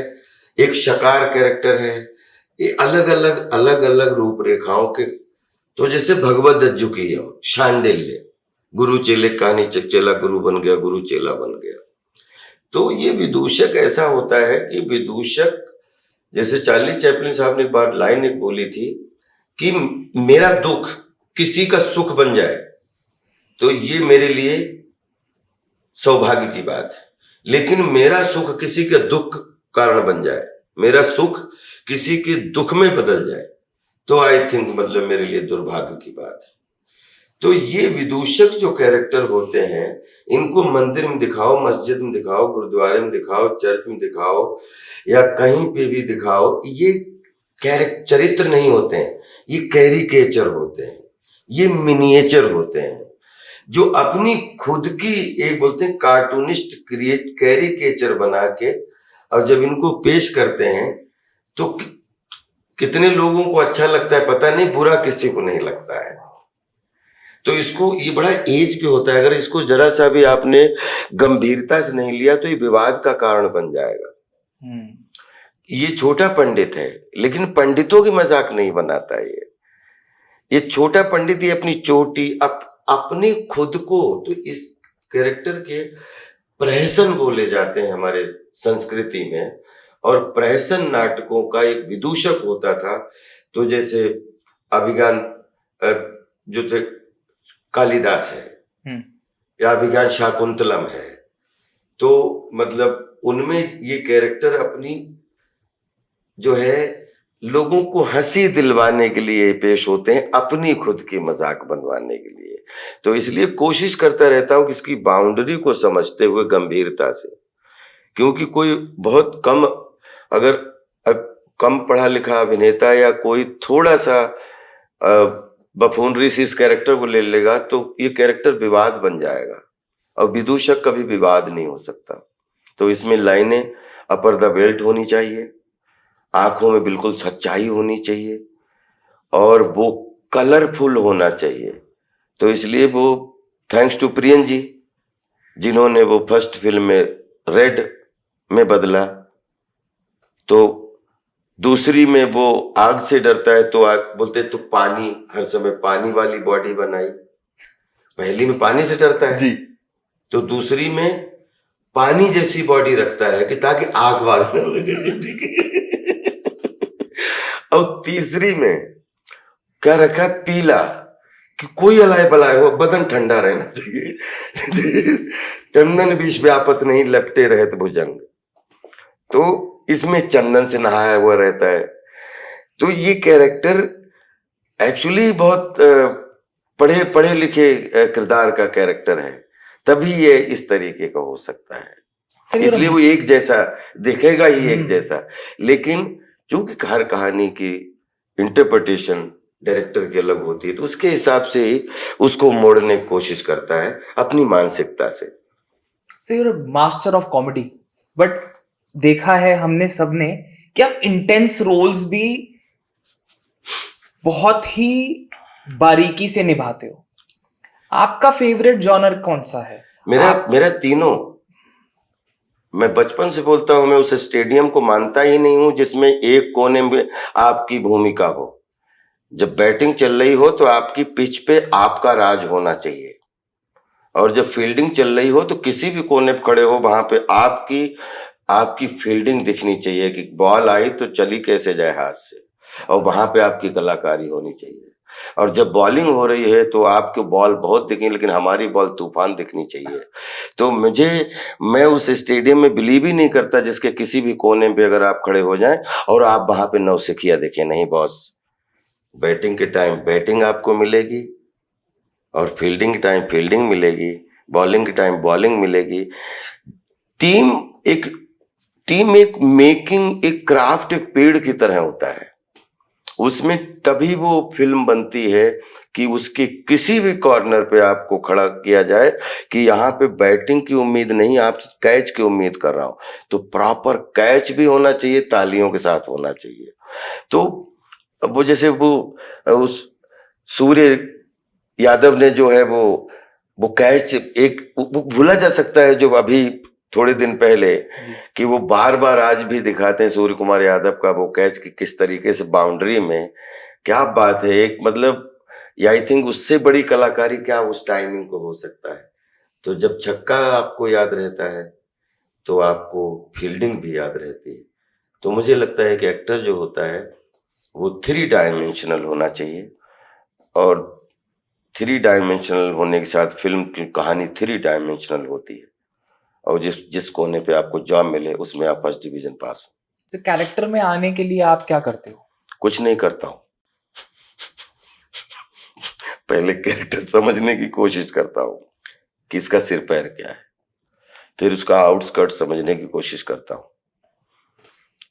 [SPEAKER 1] एक शकार कैरेक्टर है, ये अलग अलग रूपरेखाओं के। तो जैसे भगवद अज्जुकीयम, शांडिल्य, गुरु चेले कहानी, चेला गुरु बन गया, गुरु चेला बन गया। तो ये विदूषक ऐसा होता है कि विदूषक जैसे चार्ली चैपलिन साहब ने एक बार लाइन एक बोली थी कि मेरा दुख किसी का सुख बन जाए तो ये मेरे लिए सौभाग्य की बात है, लेकिन मेरा सुख किसी के दुख कारण बन जाए, मेरा सुख किसी के दुख में बदल जाए तो आई थिंक मतलब मेरे लिए दुर्भाग्य की बात है। तो ये विदूषक जो कैरेक्टर होते हैं, इनको मंदिर में दिखाओ, मस्जिद में दिखाओ, गुरुद्वारे में दिखाओ, चर्च में दिखाओ या कहीं पे भी दिखाओ, ये चरित्र नहीं होते हैं, ये कैरिकेचर होते हैं, ये मिनिएचर होते हैं जो अपनी खुद की एक बोलते हैं कार्टूनिस्ट कैरिकेचर बना के और जब इनको पेश करते हैं तो कितने लोगों को अच्छा लगता है पता नहीं, बुरा किसी को नहीं लगता है। तो इसको ये बड़ा एज पे होता है, अगर इसको जरा सा भी आपने गंभीरता से नहीं लिया तो ये विवाद का कारण बन जाएगा। ये छोटा पंडित है लेकिन पंडितों की मजाक नहीं बनाता है। ये छोटा पंडित ये अपनी चोटी अपनी खुद को, तो इस कैरेक्टर के प्रहसन बोले जाते हैं हमारे संस्कृति में, और प्रहसन नाटकों का एक विदूषक होता था। तो जैसे अभिज्ञान जो थे कालिदास है या अभिज्ञान शाकुंतलम है, तो मतलब उनमें ये कैरेक्टर अपनी जो है लोगों को हंसी दिलवाने के लिए पेश होते हैं, अपनी खुद की मजाक बनवाने के लिए। तो इसलिए कोशिश करता रहता हूं कि इसकी बाउंड्री को समझते हुए गंभीरता से, क्योंकि कोई बहुत कम अगर कम पढ़ा लिखा अभिनेता या कोई थोड़ा सा बफूनरी से इस कैरेक्टर को ले लेगा तो ये कैरेक्टर विवाद बन जाएगा, और विदूषक कभी विवाद नहीं हो सकता। तो इसमें लाइनें अपर द बेल्ट होनी चाहिए, आंखों में बिल्कुल सच्चाई होनी चाहिए, और वो कलरफुल होना चाहिए। तो इसलिए वो थैंक्स टू प्रियन जी जिन्होंने वो फर्स्ट फिल्म में रेड में बदला, तो दूसरी में वो आग से डरता है तो आग बोलते तो पानी, हर समय पानी वाली बॉडी बनाई। पहली में पानी से डरता है जी, तो दूसरी में पानी जैसी बॉडी रखता है कि ताकि आग वाग न लगे, ठीक है। और तीसरी में क्या रखा है, पीला, कि कोई अलाय बलाय हो, बदन ठंडा रहना चाहिए। चंदन विष व्यापत नहीं, लपटे रहत भुजंग, तो इसमें चंदन से नहाया हुआ रहता है। तो ये कैरेक्टर एक्चुअली बहुत पढ़े लिखे किरदार का कैरेक्टर है, तभी ये इस तरीके का हो सकता है। इसलिए वो एक जैसा दिखेगा ही एक जैसा, लेकिन चूंकि हर कहानी की इंटरप्रिटेशन डायरेक्टर की अलग होती है तो उसके हिसाब से ही उसको मोड़ने की कोशिश करता है अपनी मानसिकता से।
[SPEAKER 2] So you're a master of comedy, but देखा है हमने सबने कि आप इंटेंस रोल्स भी बहुत ही बारीकी से निभाते हो। आपका फेवरेट जॉनर कौन सा है?
[SPEAKER 1] मेरा तीनों, मैं बचपन से बोलता हूं, मैं उस स्टेडियम को मानता ही नहीं हूं जिसमें एक कोने में आपकी भूमिका हो। जब बैटिंग चल रही हो तो आपकी पिच पे आपका राज होना चाहिए, और जब फील्डिंग चल रही हो तो किसी भी कोने पे खड़े हो वहां पे आपकी फील्डिंग दिखनी चाहिए कि बॉल आई तो चली कैसे जाए हाथ से, और वहां पे आपकी कलाकारी होनी चाहिए। और जब बॉलिंग हो रही है तो आपके बॉल बहुत दिखें लेकिन हमारी बॉल तूफान दिखनी चाहिए। तो मैं उस स्टेडियम में बिलीव ही नहीं करता जिसके किसी भी कोने पे अगर आप खड़े हो जाएं और आप वहां पे नौसिखिया देखें। नहीं बॉस, बैटिंग के टाइम बैटिंग आपको मिलेगी, और फील्डिंग के टाइम फील्डिंग मिलेगी, बॉलिंग के टाइम बॉलिंग मिलेगी। टीम एक मेकिंग, एक क्राफ्ट, एक पेड़ की तरह होता है। उसमें तभी वो फिल्म बनती है कि उसके किसी भी कॉर्नर पे आपको खड़ा किया जाए कि यहाँ पे बैटिंग की उम्मीद नहीं, आप कैच की उम्मीद कर रहा हूं, तो प्रॉपर कैच भी होना चाहिए, तालियों के साथ होना चाहिए। तो वो जैसे वो उस सूर्य यादव ने जो है वो कैच एक वो भूला जा सकता है जो अभी थोड़े दिन पहले कि वो बार बार आज भी दिखाते हैं सूर्य कुमार यादव का वो कैच की किस तरीके से बाउंड्री में, क्या बात है। एक मतलब आई थिंक उससे बड़ी कलाकारी क्या उस टाइमिंग को हो सकता है। तो जब छक्का आपको याद रहता है तो आपको फील्डिंग भी याद रहती है, तो मुझे लगता है कि एक्टर जो होता है वो 3 डायमेंशनल होना चाहिए, और 3 डायमेंशनल होने के साथ फिल्म की कहानी 3 डायमेंशनल होती है, और जिस जिस कोने पे आपको जॉब मिले उसमें आप फर्स्ट डिवीजन पास हो।
[SPEAKER 2] तो कैरेक्टर में आने के लिए आप क्या करते हो?
[SPEAKER 1] कुछ नहीं करता हूँ। पहले कैरेक्टर समझने की कोशिश करता हूँ कि इसका सिर पैर क्या है, फिर उसका आउटस्कर्ट समझने की कोशिश करता हूँ,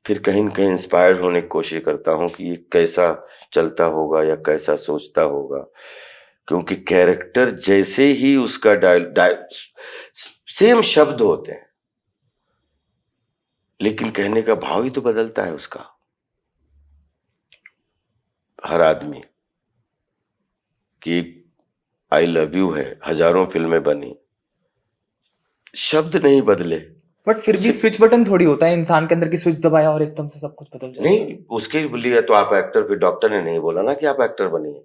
[SPEAKER 1] फिर कहीं न कहीं इंस्पायर होने की कोशिश करता हूँ कि ये कैसा चलता होगा या कैसा सोचता होगा, क्योंकि कैरेक्टर जैसे ही उसका सेम शब्द होते हैं, लेकिन कहने का भाव ही तो बदलता है उसका। हर आदमी कि आई लव यू है, हजारों फिल्में बनी, शब्द नहीं बदले।
[SPEAKER 2] बट फिर भी स्विच बटन थोड़ी होता है इंसान के अंदर की स्विच दबाया और एकदम से सब कुछ बदल जाए।
[SPEAKER 1] नहीं, उसके लिए तो आप एक्टर, फिर डॉक्टर ने नहीं बोला ना कि आप एक्टर बनिए।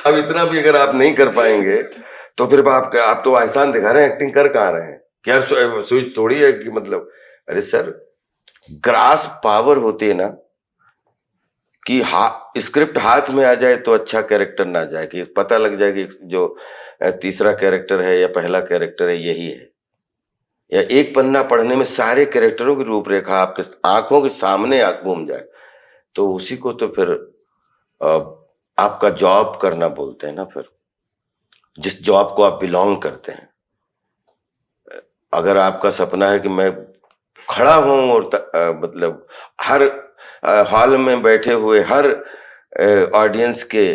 [SPEAKER 1] अब इतना भी अगर आप नहीं कर पाएंगे तो फिर आप तो एहसान दिखा रहे हैं, एक्टिंग कर कहाँ रहे हैं कि यार स्विच थोड़ी है कि मतलब, अरे सर ग्रास पावर होती है ना कि स्क्रिप्ट हाथ में आ जाए तो अच्छा कैरेक्टर ना जाए, कि पता लग जाए कि जो तीसरा कैरेक्टर है या पहला कैरेक्टर है यही है, या एक पन्ना पढ़ने में सारे कैरेक्टरों की रूपरेखा आपके आंखों के सामने घूम जाए, तो उसी को तो फिर आपका जॉब करना बोलते हैं ना। फिर जिस जॉब को आप बिलोंग करते हैं, अगर आपका सपना है कि मैं खड़ा हूं और मतलब हर हॉल में बैठे हुए हर ऑडियंस के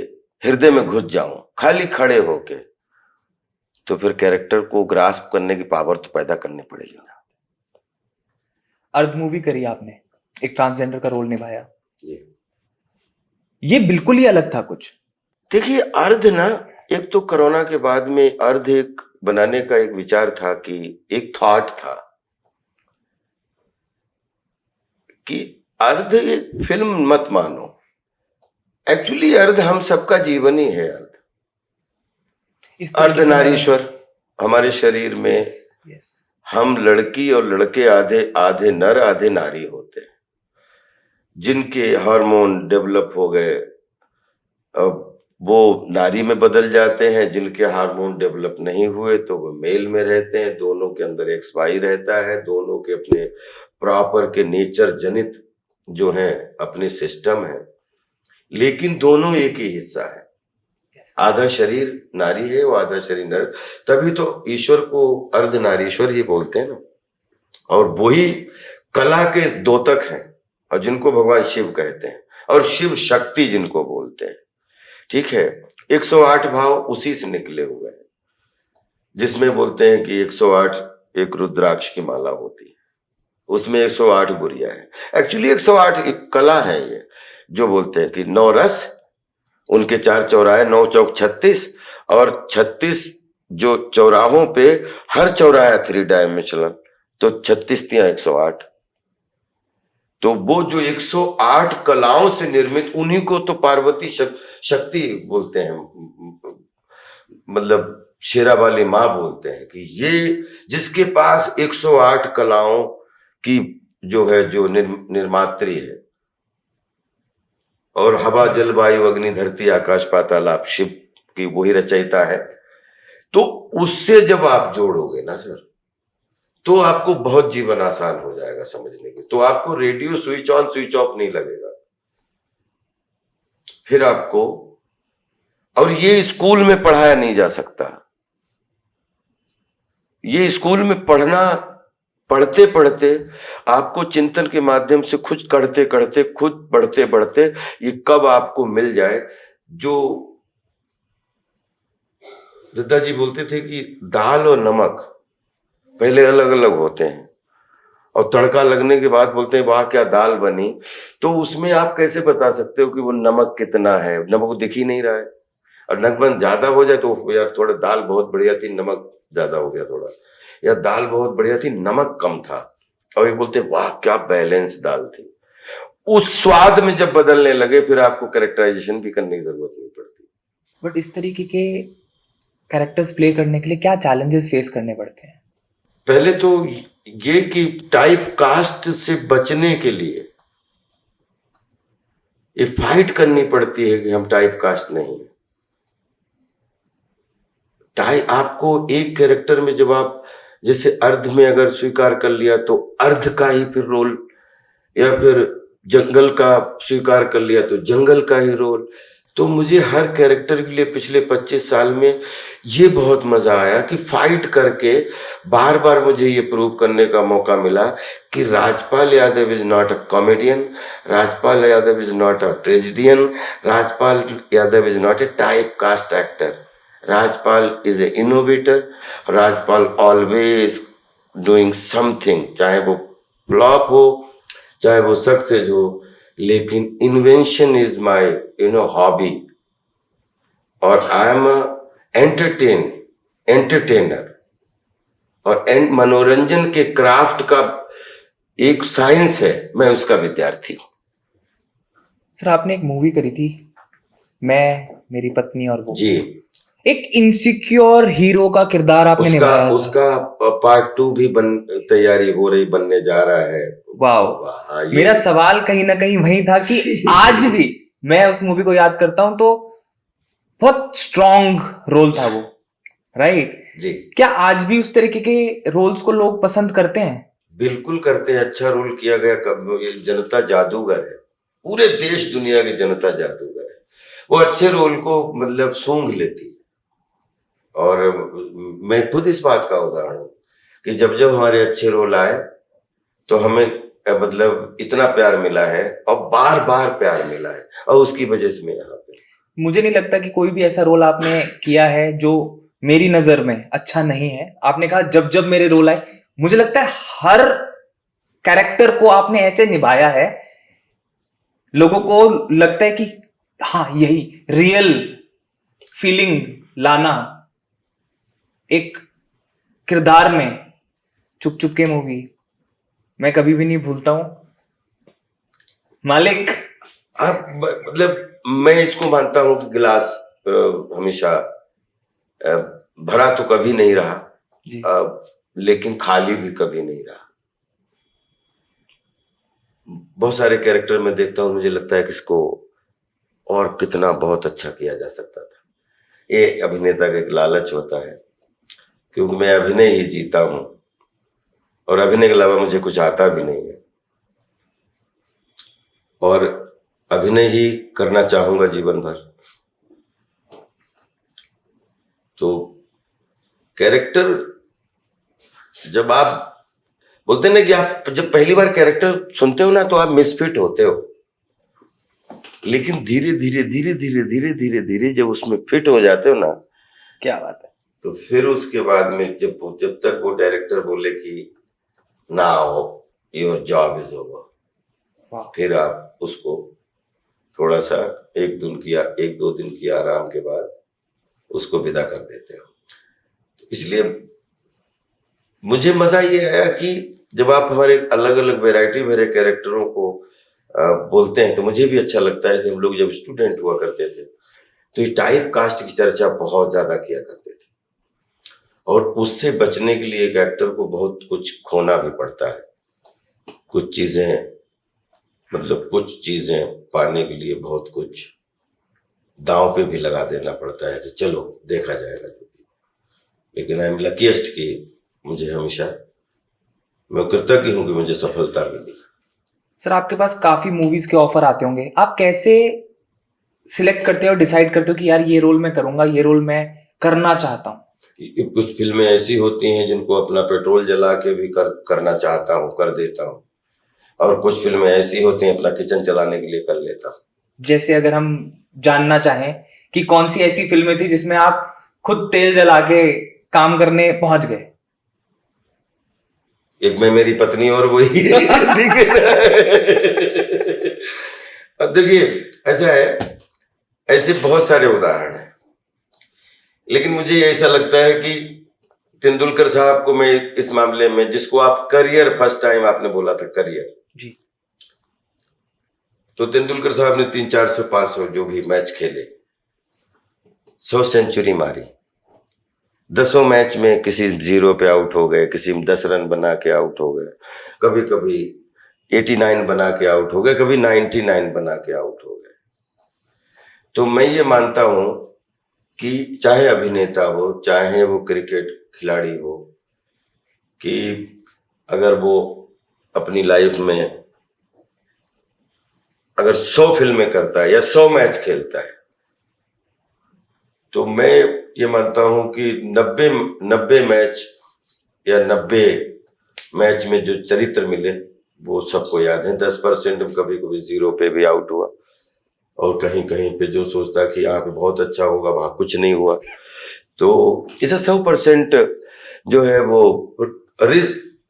[SPEAKER 1] हृदय में घुस जाऊं खाली खड़े होके, तो फिर कैरेक्टर को ग्रास्प करने की पावर तो पैदा करनी पड़ेगी ना।
[SPEAKER 2] अर्ध मूवी करी आपने, एक ट्रांसजेंडर का रोल निभाया, ये बिल्कुल ही अलग था कुछ।
[SPEAKER 1] देखिए अर्ध ना, एक तो कोरोना के बाद में अर्ध एक बनाने का एक विचार था, कि एक थॉट था कि अर्ध एक फिल्म मत मानो, एक्चुअली अर्ध हम सबका जीवन ही है। अर्धनारीश्वर हमारे शरीर में हम लड़की और लड़के आधे आधे नर आधे नारी होते हैं, जिनके हार्मोन डेवलप हो गए अब वो नारी में बदल जाते हैं, जिनके हार्मोन डेवलप नहीं हुए तो वो मेल में रहते हैं। दोनों के अंदर एक स्पाई रहता है, दोनों के अपने प्रॉपर के नेचर जनित जो है अपने सिस्टम है, लेकिन दोनों एक ही हिस्सा है। आधा शरीर नारी है, वो आधा शरीर नर, तभी तो ईश्वर को अर्धनारीश्वर ही बोलते हैं ना। और वही कला के द्योतक हैं, और जिनको भगवान शिव कहते हैं, और शिव शक्ति जिनको बोलते हैं। ठीक है, 108 भाव उसी से निकले हुए हैं, जिसमें बोलते हैं कि 108 एक रुद्राक्ष की माला होती है, उसमें 108 गुड़िया है। एक्चुअली 108 एक कला है ये, जो बोलते हैं कि 9 रस, उनके 4 चौराहे, 9 चौक 36, और 36 जो चौराहों पे हर चौराहा 3 डायमेंशनल, तो 36 तिया 108। तो वो जो 108 कलाओं से निर्मित, उन्हीं को तो पार्वती शक्ति बोलते हैं, मतलब शेरा वाली माँ बोलते हैं, कि ये जिसके पास 108 कलाओं की जो है, जो निर्मात्री है, और हवा जल वायु अग्नि धरती आकाश पाताल, आप शिव की वही रचयिता है। तो उससे जब आप जोड़ोगे ना सर, तो आपको बहुत जीवन आसान हो जाएगा समझने की। तो आपको radio switch on switch off नहीं लगेगा फिर आपको। और ये स्कूल में पढ़ाया नहीं जा सकता, ये स्कूल में पढ़ते पढ़ते आपको चिंतन के माध्यम से खुद करते करते, खुद बढ़ते बढ़ते, ये कब आपको मिल जाए। जो दादाजी बोलते थे कि दाल और नमक पहले अलग अलग होते हैं, और तड़का लगने के बाद बोलते हैं वाह क्या दाल बनी। तो उसमें आप कैसे बता सकते हो कि वो नमक कितना है? नमक दिख ही नहीं रहा है। और नमक ज्यादा हो जाए तो यार थोड़ा दाल बहुत बढ़िया थी, नमक ज्यादा हो गया थोड़ा, या दाल बहुत बढ़िया थी, नमक कम था, और ये बोलते वाह क्या बैलेंस दाल थी। उस स्वाद में जब बदलने लगे, फिर आपको कैरेक्टराइजेशन भी करने की जरूरत नहीं पड़ती।
[SPEAKER 2] बट इस तरीके के कैरेक्टर्स प्ले करने के लिए क्या चैलेंजेस फेस करने पड़ते हैं?
[SPEAKER 1] पहले तो ये कि टाइप कास्ट से बचने के लिए ये फाइट करनी पड़ती है कि हम टाइप कास्ट नहीं। आपको एक कैरेक्टर में जब आप जैसे अर्ध में अगर स्वीकार कर लिया तो अर्ध का ही फिर रोल, या फिर जंगल का स्वीकार कर लिया तो जंगल का ही रोल। तो मुझे हर कैरेक्टर के लिए पिछले 25 साल में ये बहुत मजा आया कि फाइट करके बार बार मुझे ये प्रूव करने का मौका मिला कि Rajpal Yadav is not a comedian, Rajpal Yadav is not a tragedian, Rajpal Yadav is not a typecast actor, Rajpal is an innovator, Rajpal always doing something, चाहे वो फ्लॉप हो चाहे वो सक्सेस हो, लेकिन इन्वेंशन इज माय हॉबी। और आई एम एंटरटेनर, और मनोरंजन के क्राफ्ट का एक साइंस है, मैं उसका विद्यार्थी हूँ।
[SPEAKER 2] सर आपने एक मूवी करी थी मैं, मेरी पत्नी और वो
[SPEAKER 1] जी,
[SPEAKER 2] एक इनसिक्योर हीरो का किरदार आपने निभाया।
[SPEAKER 1] उसका पार्ट 2 भी तैयारी हो रही, बनने जा रहा है।
[SPEAKER 2] वाह, मेरा सवाल कहीं ना कहीं वही था कि आज भी मैं उस मूवी को याद करता हूं तो बहुत स्ट्रॉन्ग रोल था वो, राइट
[SPEAKER 1] जी।
[SPEAKER 2] क्या आज भी उस तरीके के रोल्स को लोग पसंद करते हैं?
[SPEAKER 1] बिल्कुल करते हैं। अच्छा रोल किया गया, जनता जादूगर है, पूरे देश दुनिया की जनता जादूगर है। वो अच्छे रोल को मतलब सूंघ लेती है। और मैं खुद इस बात का उदाहरण हूं कि जब जब हमारे अच्छे रोल आए तो हमें मतलब इतना प्यार मिला है और बार बार प्यार मिला है, और उसकी वजह से मैं यहाँ पे। मुझे नहीं लगता कि कोई भी ऐसा रोल आपने किया है जो मेरी नजर में अच्छा नहीं है। आपने कहा जब जब मेरे रोल आए, मुझे लगता है हर कैरेक्टर को आपने ऐसे निभाया है, लोगों को लगता है कि हाँ यही रियल फीलिंग लाना एक किरदार में। चुप चुप के मूवी मैं कभी भी नहीं भूलता हूं मालिक। आप मतलब मैं इसको मानता हूं कि गिलास हमेशा भरा तो कभी नहीं रहा जी। लेकिन खाली भी कभी नहीं रहा। बहुत सारे कैरेक्टर में देखता हूं, मुझे लगता है कि इसको और कितना बहुत अच्छा किया जा सकता था। ये अभिनेता का एक लालच होता है, क्योंकि मैं अभिनय ही जीता हूं और अभिनय के अलावा मुझे कुछ आता भी नहीं है, और अभिनय ही करना चाहूंगा जीवन भर। तो कैरेक्टर, जब आप बोलते हैं ना कि आप जब पहली बार कैरेक्टर सुनते हो ना तो आप मिसफिट होते हो, लेकिन धीरे धीरे धीरे धीरे धीरे धीरे धीरे जब उसमें फिट हो जाते हो ना, क्या बात है। तो फिर उसके बाद में जब तक वो डायरेक्टर बोले कि now your job is over, फिर आप उसको थोड़ा सा एक दो दिन की आराम के बाद उसको विदा कर देते हो। तो इसलिए मुझे मजा ये आया कि जब आप हमारे अलग अलग वैरायटी भरे कैरेक्टरों को बोलते हैं, तो मुझे भी अच्छा लगता है कि हम लोग जब स्टूडेंट हुआ करते थे तो ये टाइप कास्ट की चर्चा बहुत ज्यादा किया करते थे, और उससे बचने के लिए एक एक्टर को बहुत कुछ खोना भी पड़ता है। कुछ चीजें पाने के लिए बहुत कुछ दांव पे भी लगा देना पड़ता है कि चलो देखा जाएगा जो भी। लेकिन आई एम लकीएस्ट कि मुझे हमेशा, मैं कृतज्ञ हूं कि मुझे सफलता मिली। सर आपके पास काफी मूवीज के ऑफर आते होंगे, आप कैसे सिलेक्ट करते हो, डिसाइड करते हो कि यार ये रोल मैं करूंगा, ये रोल मैं करना चाहता हूँ? कुछ फिल्में ऐसी होती हैं जिनको अपना पेट्रोल जला के भी करना चाहता हूँ, कर देता हूँ, और कुछ फिल्में ऐसी होती हैं अपना किचन चलाने के लिए कर लेता हूँ। जैसे अगर हम जानना चाहें कि कौन सी ऐसी फिल्में थी जिसमें आप खुद तेल जला के काम करने पहुंच गए? एक में मेरी पत्नी और वही ठीक है। अब देखिए ऐसा है, ऐसे बहुत सारे उदाहरण हैं, लेकिन मुझे ऐसा लगता है कि तेंदुलकर साहब को मैं इस मामले में, जिसको आप करियर, फर्स्ट टाइम आपने बोला था करियर जी, तो तेंदुलकर साहब ने 300-400-500 जो भी मैच खेले, 100 सेंचुरी मारी, 10 मैच में किसी 0 पे आउट हो गए, किसी में 10 रन बना के आउट हो गए, कभी कभी 89 बना के आउट हो गए, कभी 99 बना के आउट हो गए। तो मैं ये मानता हूं कि चाहे अभिनेता हो, चाहे वो क्रिकेट खिलाड़ी हो, कि अगर वो अपनी लाइफ में अगर 100 फिल्में करता है या 100 मैच खेलता है, तो मैं ये मानता हूं कि 90 मैच या 90 मैच में जो चरित्र मिले वो सबको याद है। 10% कभी कभी 0 पे भी आउट हुआ, और कहीं कहीं पे जो सोचता कि यहाँ पे बहुत अच्छा होगा, वहां कुछ नहीं हुआ। तो इसे 100% जो है वो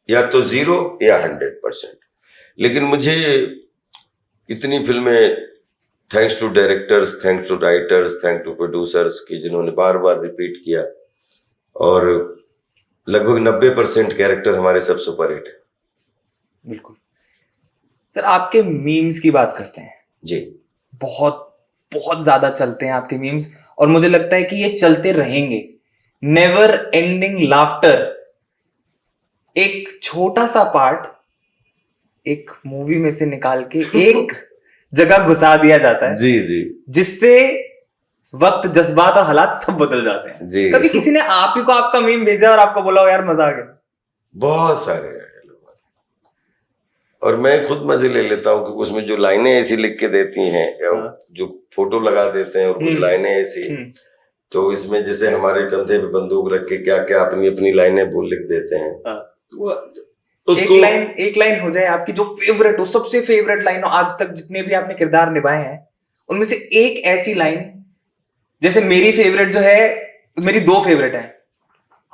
[SPEAKER 1] या तो 0 या 100%। लेकिन मुझे इतनी फिल्में, thanks to directors, thanks to writers, thanks to producers, की जिन्होंने बार बार रिपीट किया, और लगभग 90% कैरेक्टर हमारे सब सुपरहिट है।
[SPEAKER 2] बिल्कुल सर, आपके मीम्स की बात करते हैं
[SPEAKER 1] जी।
[SPEAKER 2] बहुत बहुत ज्यादा चलते हैं आपके मीम्स, और मुझे लगता है कि ये चलते रहेंगे। नेवर एंडिंग लाफ्टर, एक छोटा सा पार्ट एक मूवी में से निकाल के एक जगह घुसा दिया जाता है,
[SPEAKER 1] जी जी,
[SPEAKER 2] जिससे वक्त, जज्बात और हालात सब बदल जाते हैं
[SPEAKER 1] जी।
[SPEAKER 2] कभी किसी ने आप ही को आपका मीम भेजा और आपको बोला हो यार मजा आ गया?
[SPEAKER 1] बहुत सारे लोग, और मैं खुद मजे ले लेता हूँ कि उसमें जो लाइनें ऐसी लिख के देती हैं, या जो फोटो लगा देते हैं और कुछ लाइनें ऐसी, तो इसमें जैसे हमारे कंधे पे बंदूक रख के क्या क्या अपनी अपनी लाइनें बोल लिख देते हैं। तो उसको एक लाइन
[SPEAKER 2] हो जाए आपकी जो फेवरेट हो, सबसे फेवरेट लाइन हो आज तक जितने भी आपने किरदार निभाए हैं, उनमें से एक ऐसी लाइन, जैसे मेरी फेवरेट जो है, मेरी 2 फेवरेट है।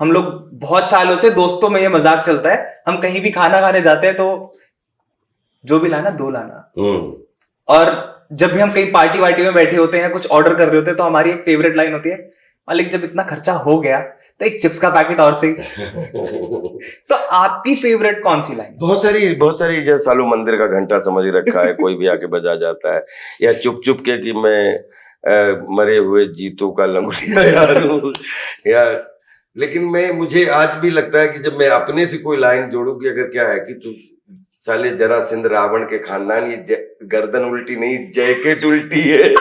[SPEAKER 2] हम लोग बहुत सालों से दोस्तों में ये मजाक चलता है, हम कहीं भी खाना खाने जाते हैं तो जो भी लाना 2 लाना, और जब भी हम कहीं पार्टी वार्टी में बैठे होते हैं, कुछ ऑर्डर कर रहे होते हैं, तो हमारी एक फेवरेट लाइन होती है, मालिक जब इतना खर्चा हो गया तो एक चिप्स का पैकेट और सही। तो आपकी फेवरेट कौन सी लाइन?
[SPEAKER 1] बहुत सारी, जैसे सालू मंदिर का घंटा समझ रखा है, कोई भी आके बजा जाता है, या चुप चुप के कि मैं मरे हुए जीतों का लंगोटिया यार हूं, या लेकिन मुझे आज भी लगता है कि जब मैं अपने से कोई लाइन जोड़ू कि अगर क्या है कि तू साले जरासंध रावण के खानदान, ये गर्दन उल्टी नहीं जैकेट उल्टी है।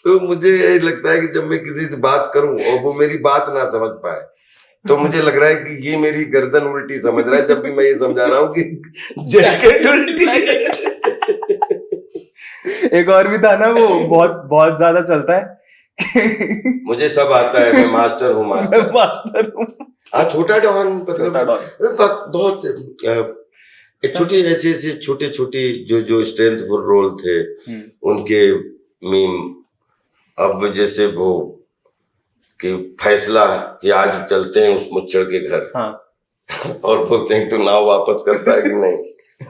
[SPEAKER 1] तो मुझे यही लगता है कि जब मैं किसी से बात करूं और वो मेरी बात ना समझ पाए, तो मुझे लग रहा है कि ये मेरी गर्दन उल्टी समझ रहा है, जब भी मैं ये समझा रहा हूं कि जैकेट उल्टी है।
[SPEAKER 2] एक और भी था ना, वो बहुत बहुत ज्यादा चलता है।
[SPEAKER 1] मुझे सब आता है, मैं मास्टर हूँ, मास्टर हूँ। हाँ, छोटा डॉन, मतलब बहुत छोटी ऐसी छोटे जो स्ट्रेंथफुल रोल थे उनके मीम। अब जैसे वो कि फैसला कि आज चलते हैं उस मुच्चड़ के घर, और बोलते हैं कि तू नाव वापस करता है कि नहीं,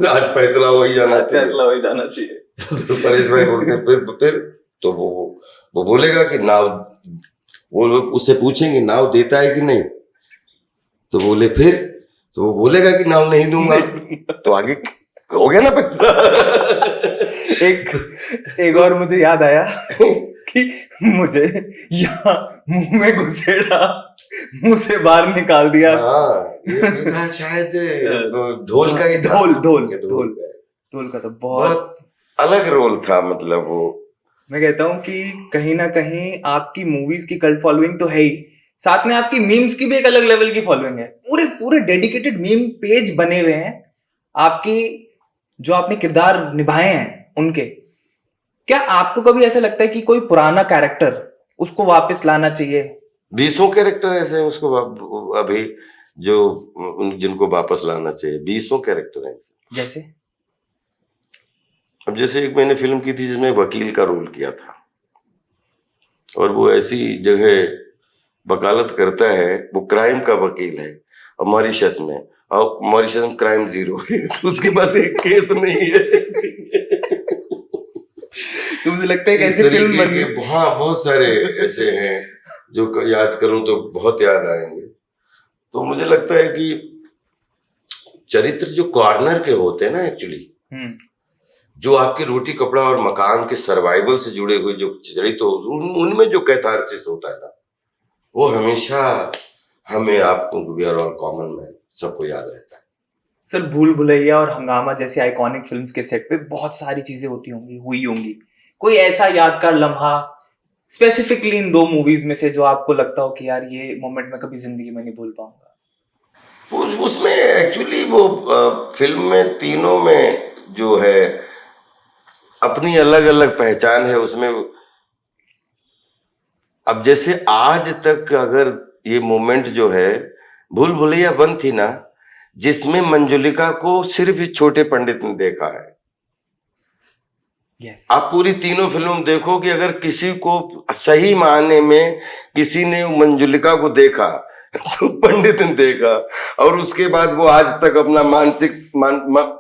[SPEAKER 1] आज फैसला हो ही जाना चाहिए। तो परेश भाई बोलते फिर तो वो बोलेगा कि नाव, वो उससे पूछेंगे नाव देता है कि नहीं, तो बोले फिर, तो वो बोलेगा कि नाव नहीं दूंगा, तो आगे हो गया ना फैसला।
[SPEAKER 2] एक और मुझे याद आया कि मुझे यहाँ मुंह में घुसेड़ा, मुंह से बाहर निकाल दिया।
[SPEAKER 1] हाँ, ये था शायद ढोल का ही था।
[SPEAKER 2] ढोल का तो बहुत
[SPEAKER 1] अलग रोल था, मतलब वो।
[SPEAKER 2] मैं कहता हूँ कि कहीं ना कहीं आपकी मूवीज की कल्ट फॉलोइंग तो है ही, साथ में आपकी मीम्स की भी एक अलग लेवल की फॉलोइंग है। पूरे डेडिकेटेड मीम पेज बने हुए हैं आपकी, जो आपने किरदार निभाए हैं उनके। क्या आपको कभी ऐसा लगता है कि कोई पुराना कैरेक्टर उसको वापस लाना चाहिए?
[SPEAKER 1] 20 कैरेक्टर ऐसे हैं उसको अभी जो जिनको वापस लाना चाहिए, 20 कैरेक्टर हैं ऐसे।
[SPEAKER 2] जैसे
[SPEAKER 1] अब जैसे एक मैंने फिल्म की थी जिसमें वकील का रोल किया था, और वो ऐसी जगह वकालत करता है, वो क्राइम का वकील है, और मॉरिशस में, और मॉरिशस में क्राइम 0 है, तो उसके पास एक केस नहीं है।
[SPEAKER 2] तो मुझे लगता है कैसे फिल्म बन गई।
[SPEAKER 1] हाँ, बहुत सारे ऐसे हैं जो याद करूं तो बहुत याद आएंगे। तो मुझे लगता है कि चरित्र जो कॉर्नर के होते हैं ना, एक्चुअली जो आपके रोटी कपड़ा और मकान के सर्वाइवल से जुड़े हुए जो चरित्र, उनमें जो कैथारसिस होता है ना, वो हमेशा हमें, आपको, we are all common man, सबको याद रहता है।
[SPEAKER 2] सर, भूल भुलैया और हंगामा जैसे आइकॉनिक फिल्म्स के सेट पे बहुत सारी चीजें हुई होंगी। कोई ऐसा यादगार लम्हा स्पेसिफिकली इन दो मूवीज में से जो आपको लगता हो कि यार ये मोमेंट मैं कभी जिंदगी में नहीं भूल पाऊंगा?
[SPEAKER 1] उसमें एक्चुअली वो फिल्म में तीनों में जो है अपनी अलग अलग पहचान है उसमें। अब जैसे आज तक अगर ये मोमेंट जो है भूल भुलैया बन थी ना, जिसमें मंजुलिका को सिर्फ इस छोटे पंडित ने देखा है।
[SPEAKER 2] yes.
[SPEAKER 1] आप पूरी तीनों फिल्म देखो कि अगर किसी को सही मायने में किसी ने मंजुलिका को देखा तो पंडित ने देखा, और उसके बाद वो आज तक अपना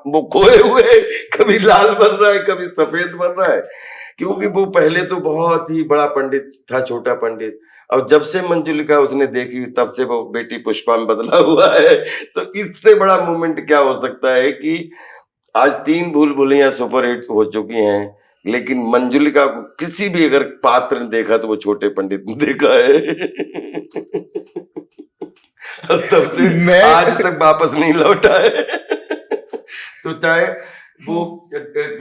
[SPEAKER 1] वो खोए हुए, कभी लाल बन रहा है कभी सफेद बन रहा है, क्योंकि वो पहले तो बहुत ही बड़ा पंडित था, छोटा पंडित, और जब से मंजुलिका उसने देखी तब से वो बेटी पुष्पा में बदला हुआ है। तो इससे बड़ा मोमेंट क्या हो सकता है कि आज 3 भूल भुलैया सुपरहिट हो चुकी हैं, लेकिन मंजुलिका को किसी भी अगर पात्र ने देखा तो वो छोटे पंडित ने देखा है। तब से आज तक वापस नहीं लौटा है। तो चाहे वो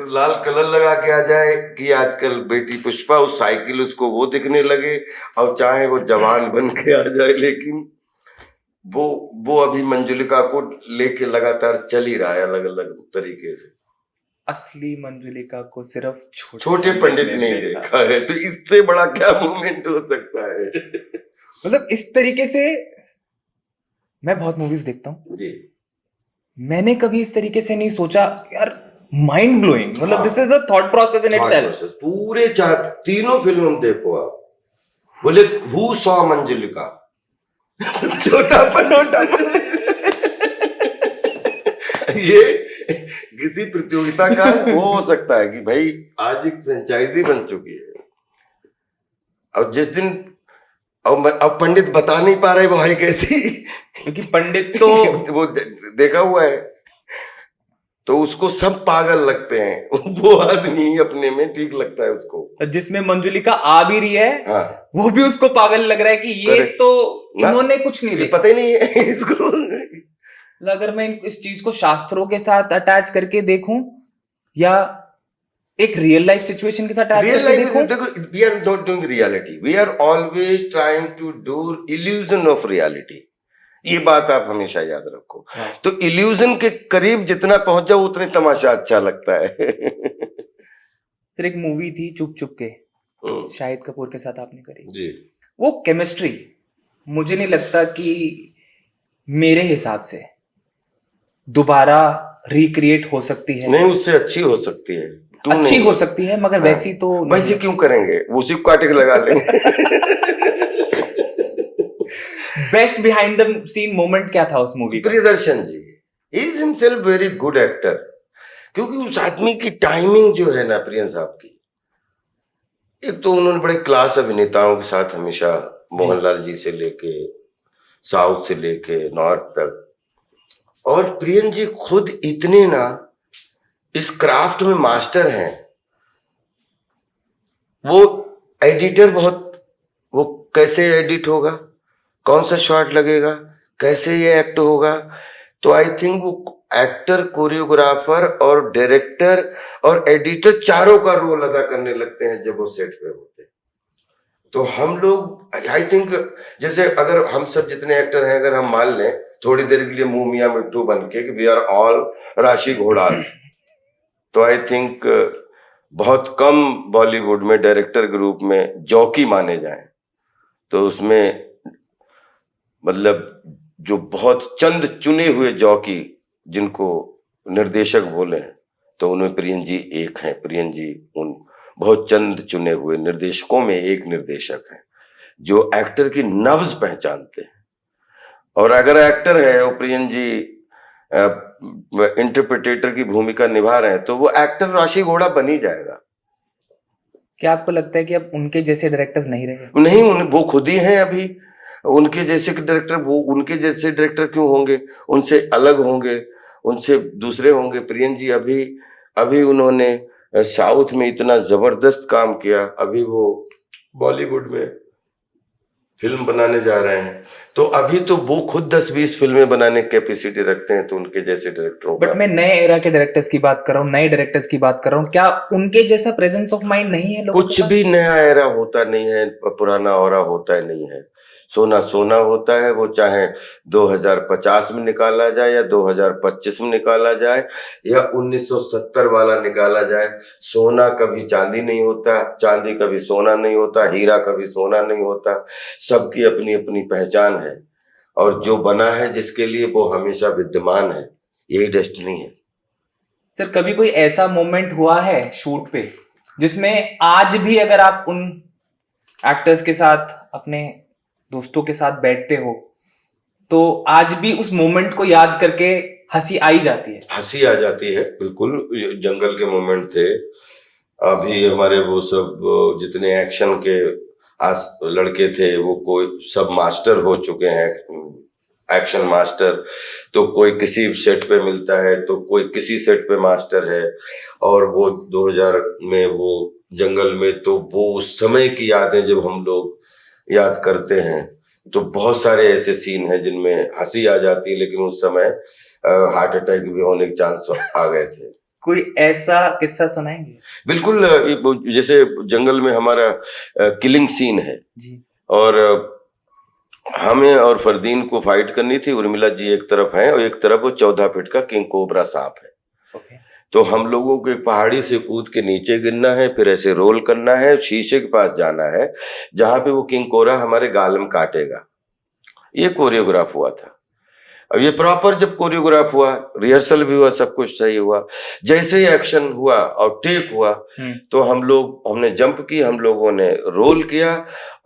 [SPEAKER 1] लाल कलर लगा के आ जाए कि आजकल बेटी पुष्पा उस साइकिल उसको वो दिखने लगे, और चाहे वो जवान बन के आ जाए, लेकिन वो अभी मंजुलिका को लेके लगातार चल ही रहा है अलग अलग तरीके से।
[SPEAKER 2] असली मंजुलिका को सिर्फ
[SPEAKER 1] छोटे पंडित ने देखा है, तो इससे बड़ा क्या मोमेंट हो सकता है?
[SPEAKER 2] मतलब इस तरीके से मैं बहुत मूवीज देखता हूँ
[SPEAKER 1] जी,
[SPEAKER 2] मैंने कभी इस तरीके से नहीं सोचा यार, माइंड ब्लोइंग। मतलब this is a thought process in itself.
[SPEAKER 1] पूरे 3 फिल्म देखो आप, बोले हु सॉ मंजुलिका, छोटा ये किसी प्रतियोगिता का वो हो सकता है कि भाई आज एक फ्रेंचाइजी बन चुकी है, और जिस दिन अब पंडित बता नहीं पा रहे वो है कैसी,
[SPEAKER 2] क्योंकि पंडित तो
[SPEAKER 1] वो देखा हुआ है, तो उसको सब पागल लगते हैं। वो आदमी अपने में ठीक लगता है उसको।
[SPEAKER 2] जिसमें मंजुलिका आ भी रही है,
[SPEAKER 1] हाँ,
[SPEAKER 2] वो भी उसको पागल लग रहा है कि ये
[SPEAKER 1] Correct.
[SPEAKER 2] तो इन्होंने कुछ नहीं देखा,
[SPEAKER 1] पता ही नहीं है इसको।
[SPEAKER 2] अगर मैं इस चीज को शास्त्रों के साथ अटैच करके देखूं या एक रियल लाइफ सिचुएशन के साथ अटैच करके देखूं,
[SPEAKER 1] देखो, we are not doing reality, we are always trying to do illusion of reality. ये बात आप हमेशा याद रखो। तो इल्यूजन के करीब जितना पहुंच जाओ उतने तमाशा अच्छा लगता है।
[SPEAKER 2] फिर एक मूवी थी चुप चुप के, शाहिद कपूर के साथ आपने करी
[SPEAKER 1] जी।
[SPEAKER 2] वो केमिस्ट्री मुझे नहीं लगता कि मेरे हिसाब से दोबारा रिक्रिएट हो सकती है।
[SPEAKER 1] नहीं, उससे अच्छी हो सकती है,
[SPEAKER 2] अच्छी हो सकती है, मगर वैसी तो
[SPEAKER 1] वैसे क्यों करेंगे, उसी को काटे के लगा लेंगे।
[SPEAKER 2] Best behind the scene moment क्या था उस मूवी का?
[SPEAKER 1] Priyadarshan ji, he is himself very good actor, क्योंकि उस आदमी की टाइमिंग जो है ना प्रियन साहब की, एक तो उन्होंने बड़े क्लास अभिनेताओं के साथ हमेशा, मोहनलाल जी से लेके साउथ से लेके नॉर्थ तक, और प्रियन जी खुद इतने ना इस क्राफ्ट में मास्टर हैं। वो एडिटर बहुत, वो कैसे एडिट होगा, कौन सा शॉट लगेगा, कैसे ये एक्ट होगा, तो आई थिंक वो एक्टर, कोरियोग्राफर और डायरेक्टर और एडिटर चारों का रोल अदा करने लगते हैं जब वो सेट पे होते हैं। तो हम लोग आई थिंक, जैसे अगर हम सब जितने एक्टर हैं अगर हम मान लें थोड़ी देर के लिए मुंह मियां मिट्टू बन के कि वी आर ऑल राशि घोड़ास, तो आई थिंक बहुत कम बॉलीवुड में डायरेक्टर ग्रुप में जॉकी माने जाएं, तो उसमें मतलब जो बहुत चंद चुने हुए जॉकी जिनको निर्देशक बोले तो उनमें प्रियन जी एक हैं। प्रियन जी उन बहुत चंद चुने हुए निर्देशकों में एक निर्देशक हैं जो एक्टर की नब्ज पहचानते हैं, और अगर एक्टर है वो प्रियन जी इंटरप्रिटेटर की भूमिका निभा रहे हैं तो वो एक्टर राशि घोड़ा बन ही जाएगा।
[SPEAKER 2] क्या आपको लगता है कि अब उनके जैसे डायरेक्टर्स नहीं रहे?
[SPEAKER 1] नहीं, वो खुद ही हैं अभी उनके जैसे डायरेक्टर। वो उनके जैसे डायरेक्टर क्यों होंगे, उनसे अलग होंगे, उनसे दूसरे होंगे। प्रियन जी अभी उन्होंने साउथ में इतना जबरदस्त काम किया, अभी वो बॉलीवुड में फिल्म बनाने जा रहे हैं, तो अभी तो वो खुद 10-20 फिल्में बनाने की कैपेसिटी रखते हैं, तो उनके जैसे डायरेक्टरों
[SPEAKER 2] बट
[SPEAKER 1] का
[SPEAKER 2] मैं नए एरा के डायरेक्टर्स की बात कर रहा हूँ, नए डायरेक्टर्स की बात कर रहा हूँ, क्या उनके जैसा प्रेजेंस ऑफ माइंड नहीं है लोगों
[SPEAKER 1] कुछ
[SPEAKER 2] के पास?
[SPEAKER 1] भी नया एरा होता नहीं है, पुराना औरा होता है नहीं है। सोना सोना होता है, वो चाहे 2050 में निकाला जाए या 2025 में निकाला जाए या 1970 वाला निकाला जाए। सोना कभी चांदी नहीं होता, चांदी कभी सोना नहीं होता, हीरा कभी सोना नहीं होता। सबकी अपनी अपनी पहचान है, और जो बना है जिसके लिए वो हमेशा विद्यमान है। यही डेस्टिनी है।
[SPEAKER 2] सर, कभी कोई ऐसा मोमेंट हुआ है शूट पे जिसमें आज भी अगर आप उन एक्टर्स के साथ, अपने दोस्तों के साथ बैठते हो, तो आज भी उस मोमेंट को याद करके हंसी आई जाती है?
[SPEAKER 1] हंसी आ जाती है, बिल्कुल। जंगल के मोमेंट थे, अभी हमारे वो सब जितने एक्शन के लड़के थे, वो कोई सब मास्टर हो चुके हैं, एक्शन मास्टर। तो कोई किसी सेट पे मिलता है, तो कोई किसी सेट पे मास्टर है। और वो 2000 में वो जंगल में, तो वो उस समय की यादें जब हम लोग याद करते हैं, तो बहुत सारे ऐसे सीन हैं जिनमें हंसी आ जाती है, लेकिन उस समय हार्ट अटैक भी होने के चांस आ गए थे।
[SPEAKER 2] कोई ऐसा किस्सा सुनाएंगे?
[SPEAKER 1] बिल्कुल। जैसे जंगल में हमारा किलिंग सीन है
[SPEAKER 2] जी।
[SPEAKER 1] और हमें और फरदीन को फाइट करनी थी। उर्मिला जी एक तरफ हैं और एक तरफ वो 14 फीट का किंग कोबरा सांप है।
[SPEAKER 2] ओके।
[SPEAKER 1] तो हम लोगों को एक पहाड़ी से कूद के नीचे गिरना है, फिर ऐसे रोल करना है, शीशे के पास जाना है जहां पे वो किंग कोबरा हमारे गाल में काटेगा। ये कोरियोग्राफ हुआ था। अब ये प्रॉपर जब कोरियोग्राफ हुआ, रिहर्सल भी हुआ, सब कुछ सही हुआ, जैसे ही एक्शन हुआ और टेक हुआ, तो हमने जंप की, हम लोगों ने रोल किया,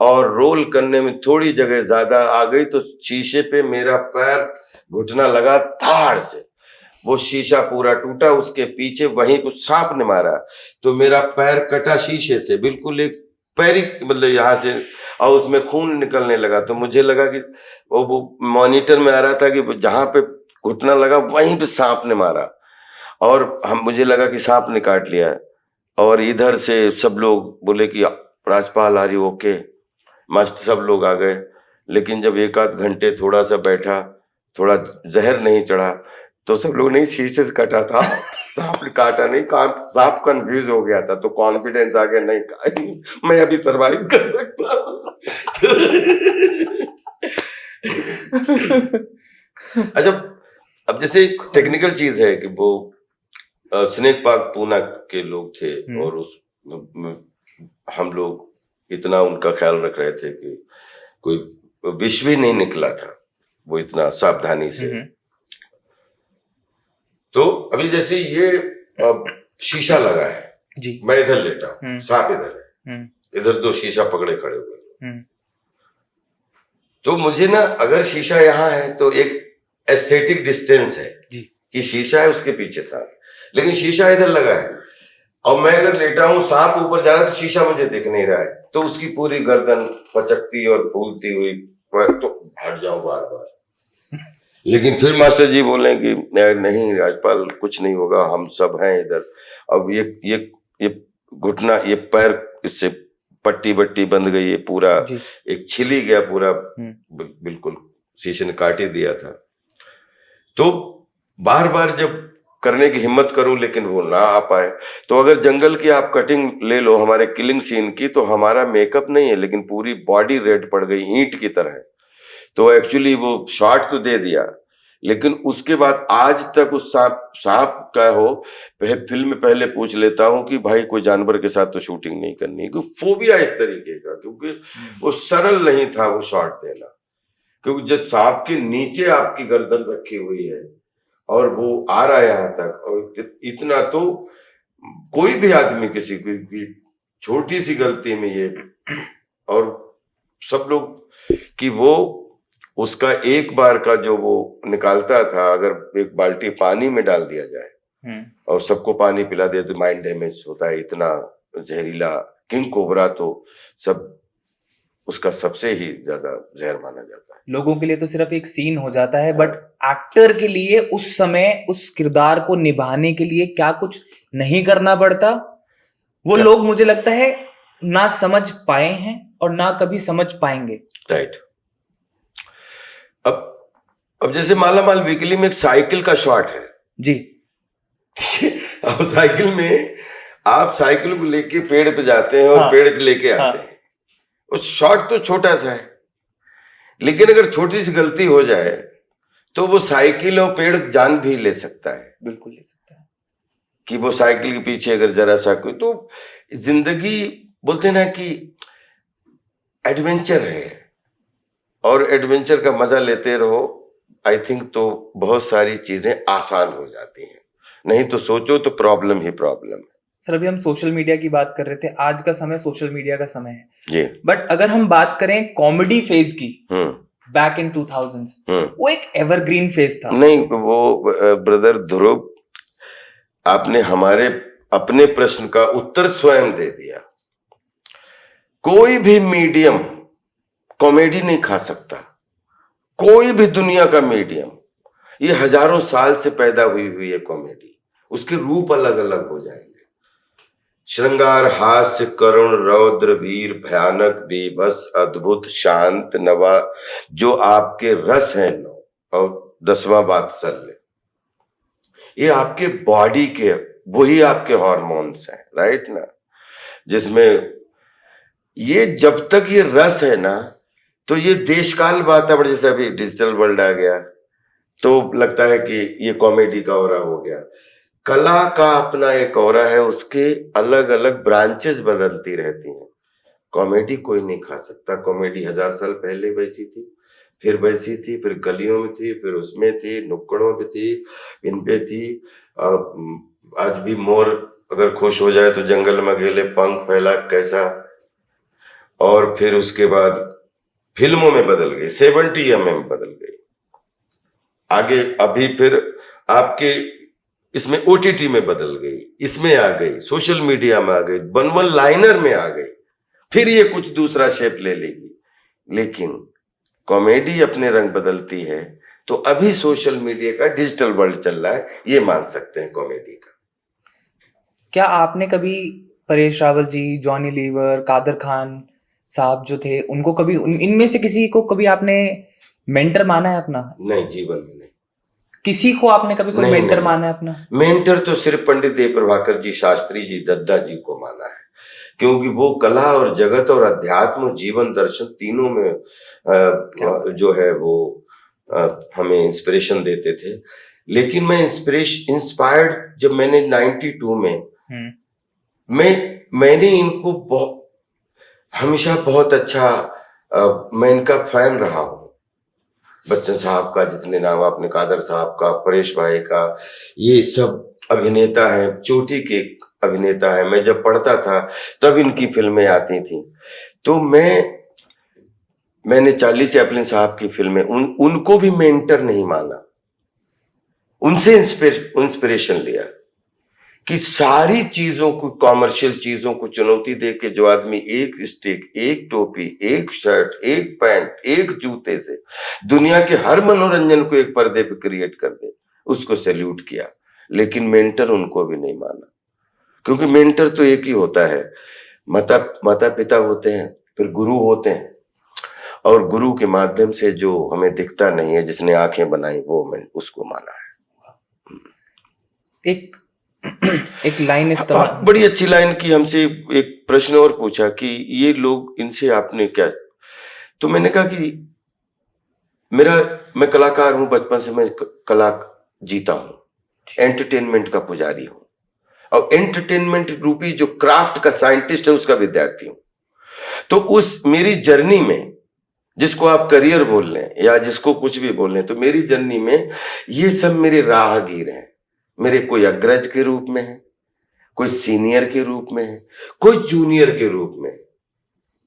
[SPEAKER 1] और रोल करने में थोड़ी जगह ज्यादा आ गई तो शीशे पे मेरा पैर घुटना लगा ताड़ से। वो शीशा पूरा टूटा, उसके पीछे वहीं कुछ सांप ने मारा, तो मेरा पैर कटा शीशे से, बिल्कुल एक पैर, मतलब यहाँ से, और उसमें खून निकलने लगा। तो मुझे लगा कि वो मॉनिटर में आ रहा था कि जहां पे घुटना लगा वहीं पे सांप ने मारा, और मुझे लगा कि सांप ने काट लिया। और इधर से सब लोग बोले कि राजपाल आर यू ओके, मस्त, सब लोग आ गए। लेकिन जब 1-8 घंटे थोड़ा सा बैठा, थोड़ा जहर नहीं चढ़ा, तो सब लोग नहीं, शीशे से कटा था, सांप ने काटा नहीं, सांप कंफ्यूज हो गया था, तो कॉन्फिडेंस आ गया, नहीं मैं अभी सरवाइव कर सकता हूँ। अच्छा, अब जैसे टेक्निकल चीज है कि वो स्नेक पार्क पूना के लोग थे, और उस हम लोग इतना उनका ख्याल रख रहे थे कि कोई विष भी नहीं निकला था, वो इतना सावधानी से। तो अभी जैसे ये शीशा लगा है
[SPEAKER 2] जी,
[SPEAKER 1] मैं इधर लेटा हूँ, सांप इधर है, इधर 2 शीशा पकड़े खड़े हुए। तो मुझे ना, अगर शीशा यहाँ है तो एक एस्थेटिक डिस्टेंस है
[SPEAKER 2] जी,
[SPEAKER 1] कि शीशा है, उसके पीछे सांप, लेकिन शीशा इधर लगा है, और मैं अगर लेटा हूँ, सांप ऊपर जा रहा है, तो शीशा मुझे दिख नहीं रहा है, तो उसकी पूरी गर्दन पचकती और फूलती हुई, तो हट जाऊं बार बार। लेकिन फिर मास्टर जी बोले कि नहीं राजपाल, कुछ नहीं होगा, हम सब हैं इधर। अब ये घुटना, ये पैर, इससे पट्टी बट्टी बंध गई, ये पूरा एक छिली गया पूरा, बिल्कुल शीशे ने काट ही दिया था। तो बार बार जब करने की हिम्मत करूं, लेकिन वो ना आ पाए। तो अगर जंगल की आप कटिंग ले लो हमारे किलिंग सीन की, तो हमारा मेकअप नहीं है, लेकिन पूरी बॉडी रेड पड़ गई ईंट की तरह। तो एक्चुअली वो शॉट तो दे दिया, लेकिन उसके बाद आज तक उस सांप का हो, फिल्म में पहले पूछ लेता हूं कि भाई कोई जानवर के साथ तो शूटिंग नहीं करनी, क्योंकि फोबिया इस तरीके का, क्योंकि वो सरल नहीं था वो शॉट देना। क्योंकि जब सांप के नीचे आपकी गर्दन रखी हुई है और वो आ रहा है यहाँ तक, और इतना तो कोई भी आदमी, किसी की छोटी सी गलती में ये, और सब लोग कि वो उसका एक बार का जो वो निकालता था, अगर एक बाल्टी पानी में डाल दिया जाए और सबको पानी पिला दिया, तो माइंड डैमेज होता है। इतना जहरीला किंग कोबरा तो सब उसका सबसे ही ज्यादा जहर माना जाता है।
[SPEAKER 2] लोगों के लिए तो सिर्फ एक सीन हो जाता है, बट एक्टर के लिए उस समय उस किरदार को निभाने के लिए क्या कुछ नहीं करना पड़ता, वो लोग मुझे लगता है ना समझ पाए हैं और ना कभी समझ पाएंगे।
[SPEAKER 1] राइट। अब जैसे मालामाल वीकली में एक साइकिल का शॉट है
[SPEAKER 2] जी।
[SPEAKER 1] अब साइकिल में आप साइकिल को लेके पेड़ पे जाते हैं और
[SPEAKER 2] हाँ,
[SPEAKER 1] पेड़ पे लेके आते
[SPEAKER 2] हाँ,
[SPEAKER 1] हैं। उस शॉट तो छोटा सा है, लेकिन अगर छोटी सी गलती हो जाए तो वो साइकिल और पेड़ जान भी ले सकता है।
[SPEAKER 2] बिल्कुल ले सकता है
[SPEAKER 1] कि वो साइकिल के पीछे अगर जरा सा कोई, तो जिंदगी बोलते ना कि एडवेंचर है, और एडवेंचर का मजा लेते रहो, आई थिंक तो बहुत सारी चीजें आसान हो जाती हैं। नहीं तो सोचो तो प्रॉब्लम ही प्रॉब्लम है।
[SPEAKER 2] सर, अभी हम सोशल मीडिया की बात कर रहे थे। आज का समय सोशल मीडिया का समय है
[SPEAKER 1] जी।
[SPEAKER 2] बट अगर हम बात करें कॉमेडी फेज की, बैक इन 2000s, वो एक एवरग्रीन फेज था।
[SPEAKER 1] नहीं, वो ब्रदर ध्रुव, आपने हमारे अपने प्रश्न का उत्तर स्वयं दे दिया। कोई भी मीडियम कॉमेडी नहीं खा सकता, कोई भी दुनिया का मीडियम। ये हजारों साल से पैदा हुई हुई है कॉमेडी। उसके रूप अलग अलग हो जाएंगे, श्रृंगार, हास्य, करुण, रौद्र, वीर, भयानक, बीभत्स, अद्भुत, शांत, नवा, जो आपके रस हैं नौ, और 10वां वात्सल्य। ये आपके बॉडी के, वही आपके हार्मोन्स हैं, राइट ना, जिसमें ये जब तक ये रस है ना, तो ये देशकाल बात है। जैसे अभी डिजिटल वर्ल्ड आ गया तो लगता है कि ये कॉमेडी का ऑरा हो गया। कला का अपना एक ऑरा है, उसके अलग अलग ब्रांचेस बदलती रहती हैं। कॉमेडी कोई नहीं खा सकता। कॉमेडी 1000 साल पहले वैसी थी, फिर वैसी थी, फिर गलियों में थी, फिर उसमें थी, नुक्कड़ों पे थी, इन पे थी। आज भी मोर अगर खुश हो जाए तो जंगल में अकेले पंख फैला कैसा, और फिर उसके बाद फिल्मों में बदल गई, 70 में बदल गई, आगे अभी फिर आपके इसमें ओटीटी में बदल गई, इसमें आ गई, सोशल मीडिया में आ गई, वन लाइनर में आ गई, फिर ये कुछ दूसरा शेप ले लेगी। लेकिन कॉमेडी अपने रंग बदलती है, तो अभी सोशल मीडिया का डिजिटल वर्ल्ड चल रहा है, ये मान सकते हैं कॉमेडी का।
[SPEAKER 2] क्या आपने कभी परेश रावल जी, जॉनी लीवर, कादर खान साहब जो थे, उनको कभी इनमें से किसी को कभी आपने मेंटर माना है अपना?
[SPEAKER 1] नहीं, जीवन में नहीं।
[SPEAKER 2] किसी को आपने कभी कोई मेंटर माना है अपना?
[SPEAKER 1] मेंटर तो सिर्फ पंडित देव प्रभाकर जी, शास्त्री जी, दद्दा जी को माना है, क्योंकि वो कला और जगत और अध्यात्म, जीवन दर्शन तीनों में जो है वो हमें इंस्पिरेशन देते थे। लेकिन मैं इंस्पायर्ड जब मैंने 92 में मैंने इनको हमेशा बहुत अच्छा, मैं इनका फैन रहा हूँ। बच्चन साहब का, जितने नाम आपने, कादर साहब का, परेश भाई का, ये सब अभिनेता हैं, चोटी के अभिनेता हैं। मैं जब पढ़ता था तब इनकी फिल्में आती थी, तो मैंने चार्ली चैपलिन साहब की फिल्में, उनको भी मेंटर नहीं माना, उनसे इंस्पिरेशन लिया कि सारी चीजों को, कॉमर्शियल चीजों को चुनौती दे के जो आदमी एक स्टिक, एक टोपी, एक शर्ट, एक पैंट, एक जूते से दुनिया के हर मनोरंजन को एक पर्दे पे क्रिएट कर दे, उसको सैल्यूट किया। लेकिन मेंटर उनको भी नहीं माना, क्योंकि मेंटर तो एक ही होता है, माता पिता होते हैं, फिर गुरु होते हैं, और गुरु के माध्यम से जो हमें दिखता नहीं है, जिसने आंखें बनाई, वो मैं उसको माना है।
[SPEAKER 2] एक लाइन इस्तेमाल,
[SPEAKER 1] बड़ी अच्छी लाइन की, हमसे एक प्रश्न और पूछा कि ये लोग, इनसे आपने क्या, तो मैंने कहा कि मैं कलाकार हूं, बचपन से मैं कला जीता हूं, एंटरटेनमेंट का पुजारी हूं, और एंटरटेनमेंट रूपी जो क्राफ्ट का साइंटिस्ट है, उसका विद्यार्थी हूं। तो उस मेरी जर्नी में, जिसको आप करियर बोल लें या जिसको कुछ भी बोल लें, तो मेरी जर्नी में ये सब मेरे राहगीर हैं। मेरे कोई अग्रज के रूप में है, कोई सीनियर के रूप में है, कोई जूनियर के रूप में है,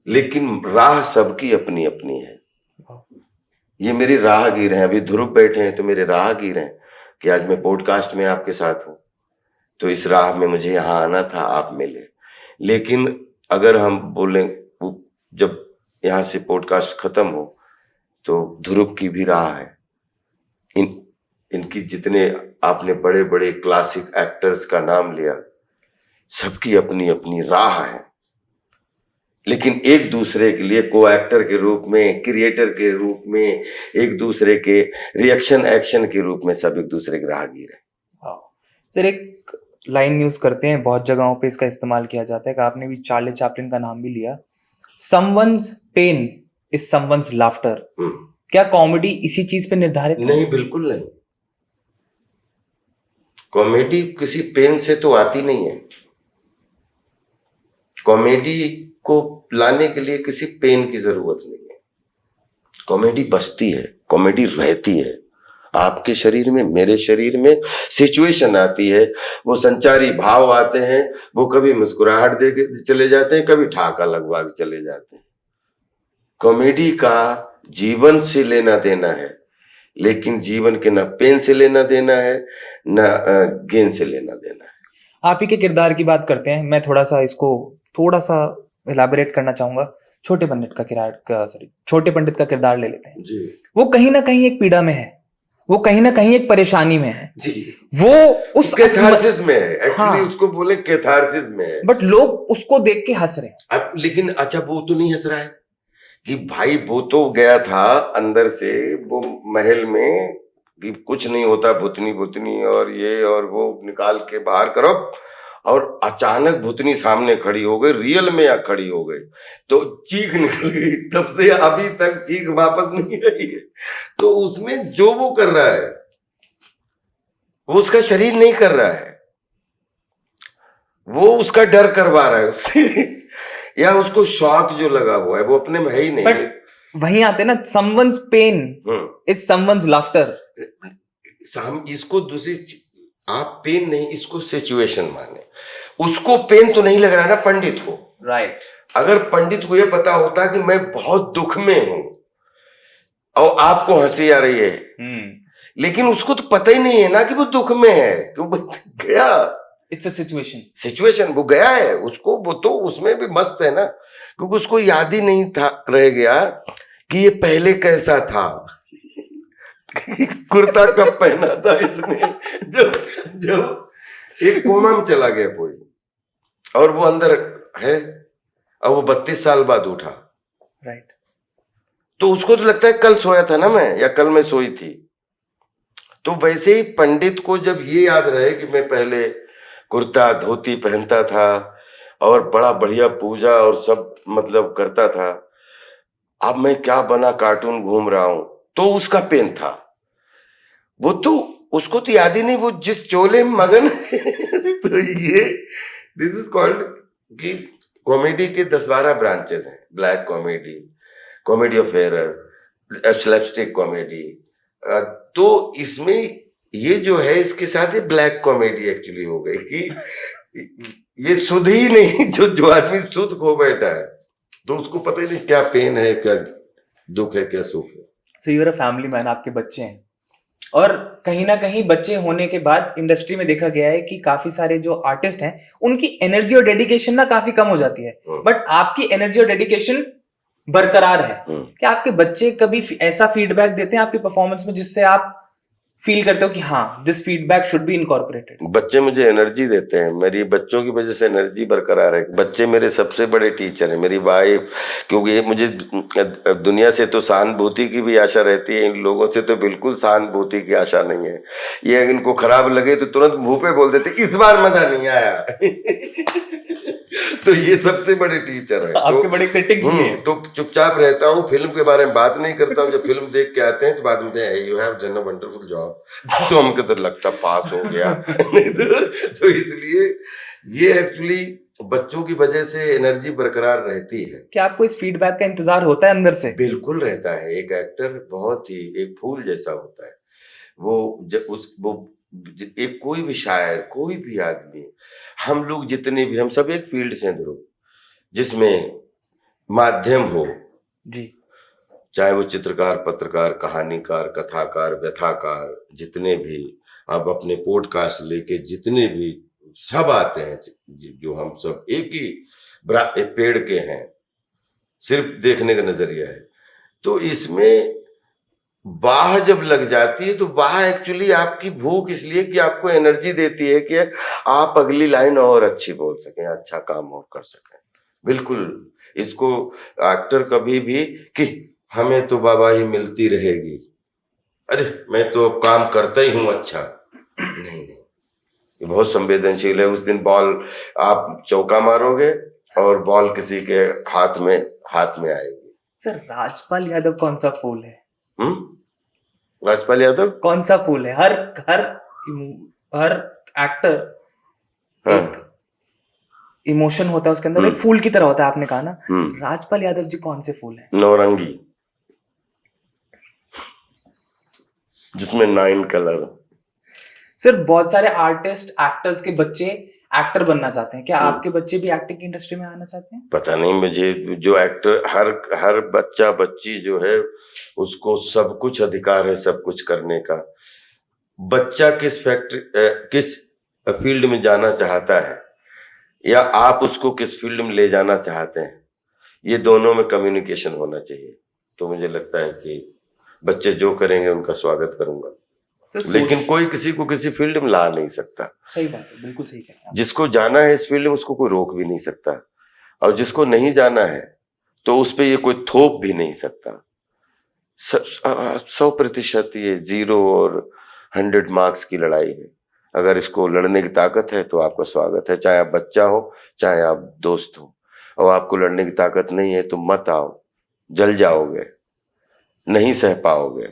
[SPEAKER 1] लेकिन राह सबकी अपनी अपनी है। ये मेरे राहगीर हैं। अभी ध्रुव बैठे हैं तो मेरे राहगीर हैं कि आज मैं पॉडकास्ट में आपके साथ हूं, तो इस राह में मुझे यहां आना था, आप मिले। लेकिन अगर हम बोलें, जब यहां से पॉडकास्ट खत्म हो तो ध्रुव की भी राह है, इनकी जितने आपने बड़े बड़े क्लासिक एक्टर्स का नाम लिया, सबकी अपनी अपनी राह है। लेकिन एक दूसरे के लिए को एक्टर के रूप में, क्रिएटर के रूप में, एक दूसरे के रिएक्शन एक्शन के रूप में सब एक दूसरे के राहगीर है।
[SPEAKER 3] सर एक लाइन यूज करते हैं, बहुत जगहों पे इसका इस्तेमाल किया जाता है कि आपने भी चार्ली चैपलिन का नाम भी लिया, someone's pain is someone's laughter. क्या कॉमेडी इसी चीज पे निर्धारित है?
[SPEAKER 1] नहीं, बिल्कुल नहीं। कॉमेडी किसी पेन से तो आती नहीं है। कॉमेडी को लाने के लिए किसी पेन की जरूरत नहीं है। कॉमेडी बसती है, कॉमेडी रहती है। आपके शरीर में, मेरे शरीर में सिचुएशन आती है, वो संचारी भाव आते हैं, वो कभी मुस्कुराहट दे के चले जाते हैं, कभी ठहाका लगवा के चले जाते हैं। कॉमेडी का जीवन से लेना देना है, लेकिन जीवन के ना पेन से लेना देना है, ना गेन से लेना देना है।
[SPEAKER 3] आप ही के किरदार की बात करते हैं, मैं थोड़ा सा इलाबोरेट करना चाहूंगा। छोटे पंडित का किरदार ले लेते हैं
[SPEAKER 1] जी।
[SPEAKER 3] वो कहीं ना कहीं एक पीड़ा में है, वो कहीं ना कहीं एक परेशानी में है
[SPEAKER 1] जी।
[SPEAKER 3] वो उस
[SPEAKER 1] कैथारसिस में है, एक्चुअली
[SPEAKER 3] हाँ।
[SPEAKER 1] उसको बोले कैथारसिस में है,
[SPEAKER 3] बट लोग उसको देख के हंस रहे हैं।
[SPEAKER 1] अब लेकिन अच्छा वो तो नहीं हंस रहा है कि भाई वो तो गया था अंदर से वो महल में कि कुछ नहीं होता, भूतनी और ये और वो निकाल के बाहर करो, और अचानक भूतनी सामने खड़ी हो गई, रियल में या खड़ी हो गई तो चीख निकल गई। तब से अभी तक चीख वापस नहीं आई है। तो उसमें जो वो कर रहा है वो उसका शरीर नहीं कर रहा है, वो उसका डर करवा रहा है उससे या उसको शॉक जो लगा हुआ है वो अपने में है ही नहीं।
[SPEAKER 3] बट वहीं आते ना, someone's pain is someone's laughter.
[SPEAKER 1] इसको दूसरी आप पेन नहीं, इसको सिचुएशन माने। उसको पेन तो नहीं लग रहा ना पंडित को,
[SPEAKER 3] राइट।
[SPEAKER 1] अगर पंडित को यह पता होता कि मैं बहुत दुख में हूं और आपको हंसी आ रही है, लेकिन उसको तो पता ही नहीं है ना कि वो दुख में है, क्यों गया।
[SPEAKER 3] इट्स अ
[SPEAKER 1] सिचुएशन वो गया है, उसको वो तो उसमें भी मस्त है ना, क्योंकि उसको याद ही नहीं था, रह गया कि ये पहले कैसा था कुर्ता कब पहना था इसने। जब एक कोमा में चला गया कोई और वो अंदर है और वो 32 साल बाद उठा,
[SPEAKER 3] राइट।
[SPEAKER 1] तो उसको तो लगता है कल सोया था ना मैं, या कल मैं सोई थी। तो वैसे ही पंडित को जब ये याद रहे कि मैं पहले कुर्ता धोती पहनता था और बड़ा बढ़िया पूजा और सब मतलब करता था, अब मैं क्या बना, कार्टून घूम रहा हूं, तो उसका पेन था। वो तो उसको तो याद ही नहीं, वो जिस चोले में मगन तो ये दिस इज कॉल्ड कि कॉमेडी के 10-12 ब्रांचेस हैं। Black comedy, comedy of error, slapstick comedy. तो इसमें ये जो है इसके साथ ही ब्लैक कॉमेडी एक्चुअली हो गई कि ये सुध ही नहीं, जो आदमी सुध खो बैठा है तो उसको पता ही नहीं क्या पेन है, क्या दुख है, क्या सुख है।
[SPEAKER 3] So you are a family man, आपके बच्चे हैं, और कहीं ना कहीं बच्चे होने के बाद इंडस्ट्री में देखा गया है कि काफी सारे जो आर्टिस्ट हैं उनकी एनर्जी और डेडिकेशन ना काफी कम हो जाती है, बट आपकी एनर्जी और डेडिकेशन बरकरार है। क्या आपके बच्चे कभी ऐसा फीडबैक देते हैं आपके परफॉर्मेंस में जिससे आप फील करते हो कि हाँ this feedback should be incorporated?
[SPEAKER 1] बच्चे मुझे एनर्जी देते हैं, मेरी बच्चों की वजह से एनर्जी बरकरार है। बच्चे मेरे सबसे बड़े टीचर हैं, मेरी वाइफ, क्योंकि ये मुझे दुनिया से तो सहानुभूति की भी आशा रहती है, इन लोगों से तो बिल्कुल सहानुभूति की आशा नहीं है। ये इनको खराब लगे तो तुरंत मुंह पे बोल देते इस बार मजा नहीं आया तो ये सबसे बड़े टीचर है।
[SPEAKER 3] आपके बड़े क्रिटिक्स भी हैं।
[SPEAKER 1] तो चुपचाप रहता हूँ, फिल्म के बारे में बात नहीं करता हूँ। जब फिल्म देख के आते हैं तो बाद में you have done a wonderful job, तो हमको तो लगता पास हो गया नहीं तो इसलिए ये एक्चुअली बच्चों की वजह से एनर्जी बरकरार रहती है।
[SPEAKER 3] क्या आपको इस फीडबैक का इंतजार होता है अंदर से?
[SPEAKER 1] बिल्कुल रहता है। एक एक्टर बहुत ही एक फूल जैसा होता है। वो एक कोई भी शायर, कोई भी आदमी, हम लोग जितने भी, हम सब एक फील्ड से ध्रुव, जिसमें माध्यम हो
[SPEAKER 3] जी,
[SPEAKER 1] चाहे वो चित्रकार, पत्रकार, कहानीकार, कथाकार, व्यथाकार, जितने भी अब अपने पॉडकास्ट लेके जितने भी सब आते हैं, जो हम सब एक ही पेड़ के हैं, सिर्फ देखने का नजरिया है। तो इसमें बाह जब लग जाती है तो बाह एक्चुअली आपकी भूख इसलिए कि आपको एनर्जी देती है कि आप अगली लाइन और अच्छी बोल सकें, अच्छा काम और कर सकें। बिल्कुल। इसको एक्टर कभी भी कि हमें तो बाबा ही मिलती रहेगी, अरे मैं तो अब काम करता ही हूं अच्छा, नहीं नहीं, ये बहुत संवेदनशील है। उस दिन बॉल आप चौका मारोगे और बॉल किसी के हाथ में आएगी।
[SPEAKER 3] सर राजपाल यादव कौन सा फूल है?
[SPEAKER 1] राजपाल यादव
[SPEAKER 3] कौन सा फूल है? हर हर हर एक्टर
[SPEAKER 1] हाँ।
[SPEAKER 3] एक इमोशन होता है उसके अंदर, एक फूल की तरह होता है, आपने कहा ना। राजपाल यादव जी कौन से फूल हैं?
[SPEAKER 1] नौरंगी, जिसमें 9 कलर।
[SPEAKER 3] सर बहुत सारे आर्टिस्ट, एक्टर्स के बच्चे एक्टर बनना चाहते हैं, क्या आपके बच्चे भी एक्टिंग की इंडस्ट्री में आना चाहते हैं?
[SPEAKER 1] पता नहीं मुझे, जो एक्टर हर बच्चा बच्ची जो है उसको सब कुछ अधिकार है सब कुछ करने का। बच्चा किस फील्ड में जाना चाहता है या आप उसको किस फील्ड में ले जाना चाहते हैं, ये दोनों में कम्युनिकेशन होना चाहिए। तो मुझे लगता है कि बच्चे जो करेंगे उनका स्वागत करूंगा, लेकिन कोई किसी को किसी फील्ड में ला नहीं सकता।
[SPEAKER 3] सही बात है, बिल्कुल सही कह रहे हैं। जिसको
[SPEAKER 1] जिसको जाना है इस फील्ड में उसको कोई रोक भी नहीं सकता, और जिसको नहीं जाना है तो उस पर ये कोई थोप भी नहीं सकता। 100% ये 0 और 100 मार्क्स की लड़ाई है। अगर इसको लड़ने की ताकत है तो आपका स्वागत है, चाहे आप बच्चा हो चाहे आप दोस्त हो। और आपको लड़ने की ताकत नहीं है तो मत आओ, जल जाओगे, नहीं सह पाओगे।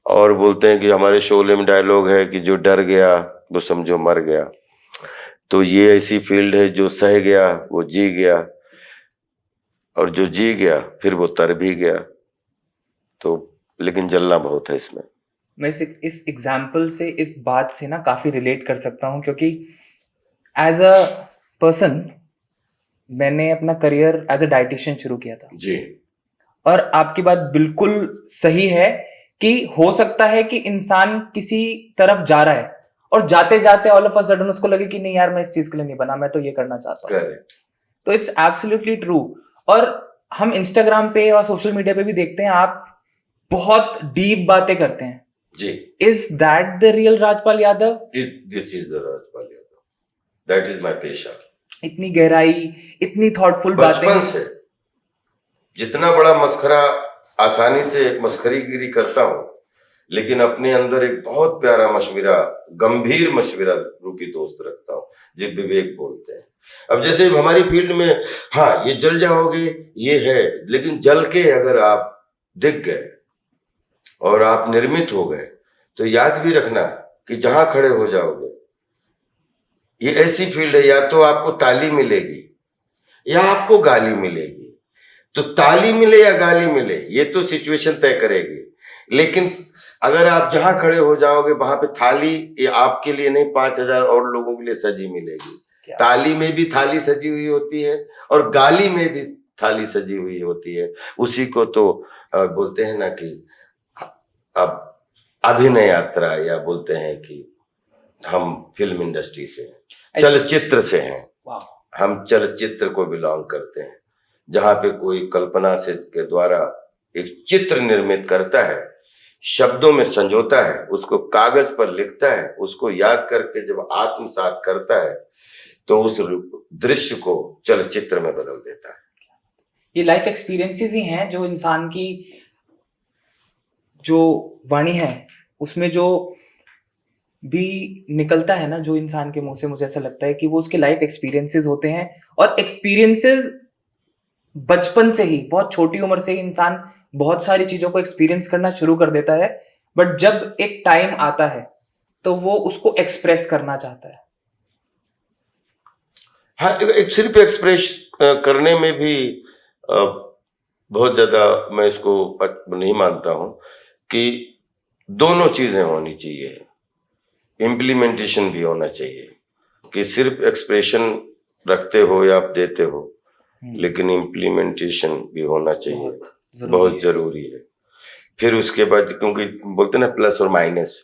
[SPEAKER 1] और बोलते हैं कि हमारे शोले में डायलॉग है कि जो डर गया वो समझो मर गया। तो ये ऐसी फील्ड है जो सह गया वो जी गया, और जो जी गया फिर वो तर भी गया। तो लेकिन जलना बहुत है इसमें।
[SPEAKER 3] मैं इस एग्जाम्पल से, इस बात से ना काफी रिलेट कर सकता हूँ, क्योंकि एज अ पर्सन मैंने अपना करियर एज अ डाइटिशियन शुरू किया था
[SPEAKER 1] जी।
[SPEAKER 3] और आपकी बात बिल्कुल सही है कि हो सकता है कि इंसान किसी तरफ जा रहा है और जाते जाते ऑल ऑफ अ सडन उसको लगे कि नहीं यार मैं इस चीज के लिए नहीं बना, मैं तो ये करना चाहता हूँ।
[SPEAKER 1] करेक्ट।
[SPEAKER 3] तो इट्स एब्सोल्युटली ट्रू। और हम इंस्टाग्राम पे और सोशल मीडिया पे भी देखते हैं आप बहुत डीप बातें करते हैं
[SPEAKER 1] जी।
[SPEAKER 3] Is that the real Rajpal Yadav?
[SPEAKER 1] This is the Rajpal Yadav, that is my पेशा।
[SPEAKER 3] इतनी गहराई, इतनी थॉटफुल
[SPEAKER 1] बचपन
[SPEAKER 3] बातें।
[SPEAKER 1] से जितना बड़ा मस्खरा आसानी से मस्खरीगिरी करता हूं, लेकिन अपने अंदर एक बहुत प्यारा मशविरा, गंभीर मशविरा रूपी दोस्त रखता हूं, जो विवेक बोलते हैं। अब जैसे हमारी फील्ड में हाँ ये जल जाओगे ये है, लेकिन जल के अगर आप दिख गए और आप निर्मित हो गए तो याद भी रखना कि जहां खड़े हो जाओगे, ये ऐसी फील्ड है, या तो आपको ताली मिलेगी या आपको गाली मिलेगी। तो ताली मिले या गाली मिले ये तो सिचुएशन तय करेगी, लेकिन अगर आप जहां खड़े हो जाओगे वहां पे थाली ये आपके लिए नहीं 5000 और लोगों के लिए सजी मिलेगी। ताली में भी थाली सजी हुई होती है और गाली में भी थाली सजी हुई होती है। उसी को तो बोलते हैं ना कि अब अभिनय यात्रा, या बोलते हैं कि हम फिल्म इंडस्ट्री से हैं, चलचित्र से हैं, हम चलचित्र को बिलोंग करते हैं, जहां पे कोई कल्पना से के द्वारा एक चित्र निर्मित करता है, शब्दों में संजोता है, उसको कागज पर लिखता है, उसको याद करके जब आत्मसात करता है तो उस दृश्य को चलचित्र में बदल देता है।
[SPEAKER 3] ये लाइफ एक्सपीरियंसेस ही हैं जो इंसान की जो वाणी है उसमें जो भी निकलता है ना, जो इंसान के मुंह से, मुझे ऐसा लगता है कि वो उसके लाइफ एक्सपीरियंसेस होते हैं। और एक्सपीरियंसेस बचपन से ही, बहुत छोटी उम्र से ही इंसान बहुत सारी चीजों को एक्सपीरियंस करना शुरू कर देता है, बट जब एक टाइम आता है तो वो उसको एक्सप्रेस करना चाहता है।
[SPEAKER 1] हाँ, एक सिर्फ एक्सप्रेस करने में भी बहुत ज्यादा मैं इसको नहीं मानता हूं कि दोनों चीजें होनी चाहिए, इम्प्लीमेंटेशन भी होना चाहिए। कि सिर्फ एक्सप्रेशन रखते हो या आप देते हो, लेकिन इम्प्लीमेंटेशन भी होना चाहिए, बहुत जरूरी है। फिर उसके बाद, क्योंकि बोलते ना प्लस और माइनस,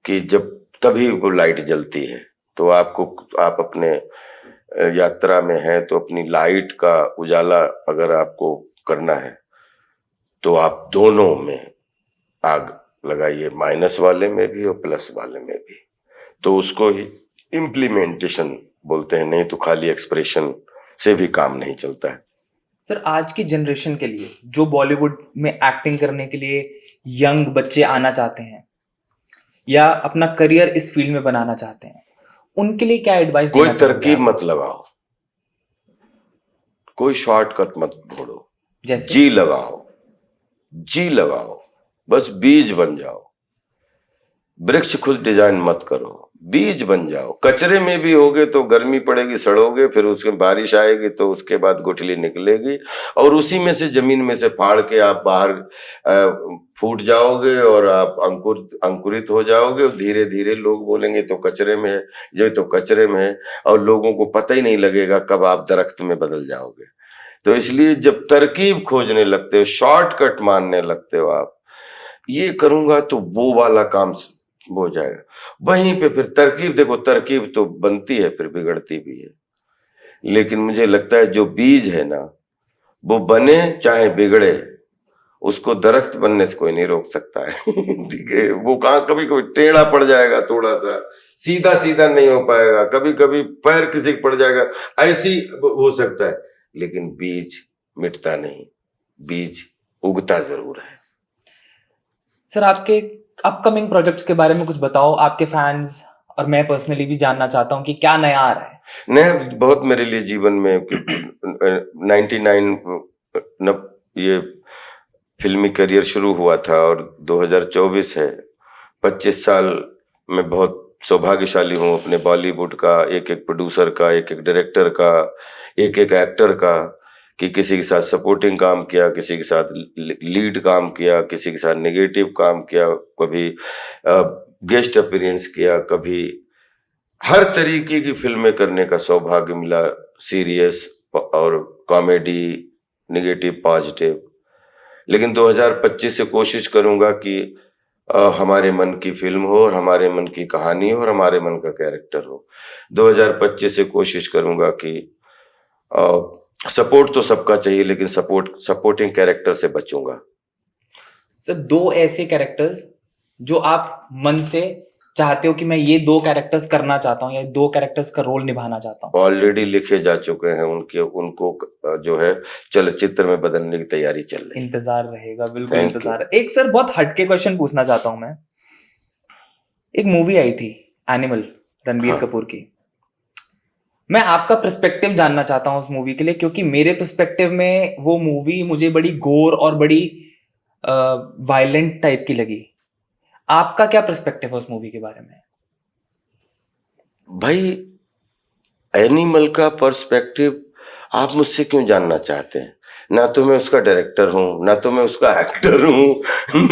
[SPEAKER 1] कि जब तभी वो लाइट जलती है। तो आप अपने यात्रा में हैं तो अपनी लाइट का उजाला अगर आपको करना है तो आप दोनों में आग लगाइए, माइनस वाले में भी और प्लस वाले में भी। तो उसको ही इम्प्लीमेंटेशन बोलते हैं, नहीं तो खाली एक्सप्रेशन से भी काम नहीं चलता है।
[SPEAKER 3] सर आज की जनरेशन के लिए जो बॉलीवुड में एक्टिंग करने के लिए यंग बच्चे आना चाहते हैं या अपना करियर इस फील्ड में बनाना चाहते हैं, उनके लिए क्या एडवाइस
[SPEAKER 1] कोई
[SPEAKER 3] देना चाहोगे
[SPEAKER 1] तरकीब
[SPEAKER 3] आप?
[SPEAKER 1] मत लगाओ, कोई शॉर्टकट मत ढूंढो,
[SPEAKER 3] जैसे
[SPEAKER 1] जी लगाओ, जी लगाओ, बस बीज बन जाओ। वृक्ष खुद डिजाइन मत करो, बीज बन जाओ। कचरे में भी होगे तो गर्मी पड़ेगी, सड़ोगे, फिर उसके बारिश आएगी तो उसके बाद गुठली निकलेगी और उसी में से जमीन में से फाड़ के आप बाहर फूट जाओगे और आप अंकुरित हो जाओगे। धीरे धीरे लोग बोलेंगे तो कचरे में है, जो तो कचरे में है, और लोगों को पता ही नहीं लगेगा कब आप दरख्त में बदल जाओगे। तो इसलिए जब तरकीब खोजने लगते हो, शॉर्टकट मानने लगते हो, आप ये करूंगा तो वो वाला काम हो जाएगा, वहीं पे फिर तरकीब देखो, तरकीब तो बनती है फिर बिगड़ती भी है। लेकिन मुझे लगता है जो बीज है ना, वो बने चाहे बिगड़े, उसको दरख्त बनने से कोई नहीं रोक सकता है। ठीक है, वो कहाँ कभी कभी टेढ़ा पड़ जाएगा, थोड़ा सा सीधा सीधा नहीं हो पाएगा, कभी कभी पैर किसी पड़ जाएगा, ऐसी हो सकता है, लेकिन बीज मिटता नहीं, बीज उगता जरूर है।
[SPEAKER 3] सर आपके अपकमिंग प्रोजेक्ट्स के बारे में कुछ बताओ, आपके फैंस और मैं पर्सनली भी जानना चाहता हूँ कि क्या नया आ रहा है।
[SPEAKER 1] नया बहुत मेरे लिए जीवन में 99 ये फिल्मी करियर शुरू हुआ था और 2024 है। 25 साल में बहुत सौभाग्यशाली हूँ अपने बॉलीवुड का, एक एक प्रोड्यूसर का, एक एक डायरेक्टर का, एक एक एक्टर का, कि किसी के साथ सपोर्टिंग काम किया, किसी के साथ लीड काम किया, किसी के साथ नेगेटिव काम किया, कभी गेस्ट अपीयरेंस किया, कभी हर तरीके की फिल्में करने का सौभाग्य मिला, सीरियस और कॉमेडी, नेगेटिव, पॉजिटिव। लेकिन 2025 से कोशिश करूंगा कि हमारे मन की फिल्म हो और हमारे मन की कहानी हो और हमारे मन का कैरेक्टर हो। 2025 से कोशिश करूंगा कि सपोर्ट तो सबका चाहिए, लेकिन सपोर्टिंग कैरेक्टर से बचूंगा।
[SPEAKER 3] सर दो ऐसे कैरेक्टर्स जो आप मन से चाहते हो कि मैं ये दो कैरेक्टर्स करना चाहता हूँ या दो कैरेक्टर्स का रोल निभाना चाहता हूँ।
[SPEAKER 1] ऑलरेडी लिखे जा चुके हैं, उनको जो है चलचित्र में बदलने की तैयारी चल रही है।
[SPEAKER 3] इंतजार रहेगा, बिल्कुल इंतजार। एक सर बहुत हटके क्वेश्चन पूछना चाहता हूँ मैं। एक मूवी आई थी एनिमल, रणबीर कपूर की। मैं आपका पर्सपेक्टिव जानना चाहता हूँ उस मूवी के लिए, क्योंकि मेरे पर्सपेक्टिव में वो मूवी मुझे बड़ी गोर और बड़ी वायलेंट टाइप की लगी। आपका क्या पर्सपेक्टिव है उस मूवी के बारे में?
[SPEAKER 1] भाई एनिमल का पर्सपेक्टिव आप मुझसे क्यों जानना चाहते हैं? ना तो मैं उसका डायरेक्टर हूं, ना तो मैं उसका एक्टर हूं,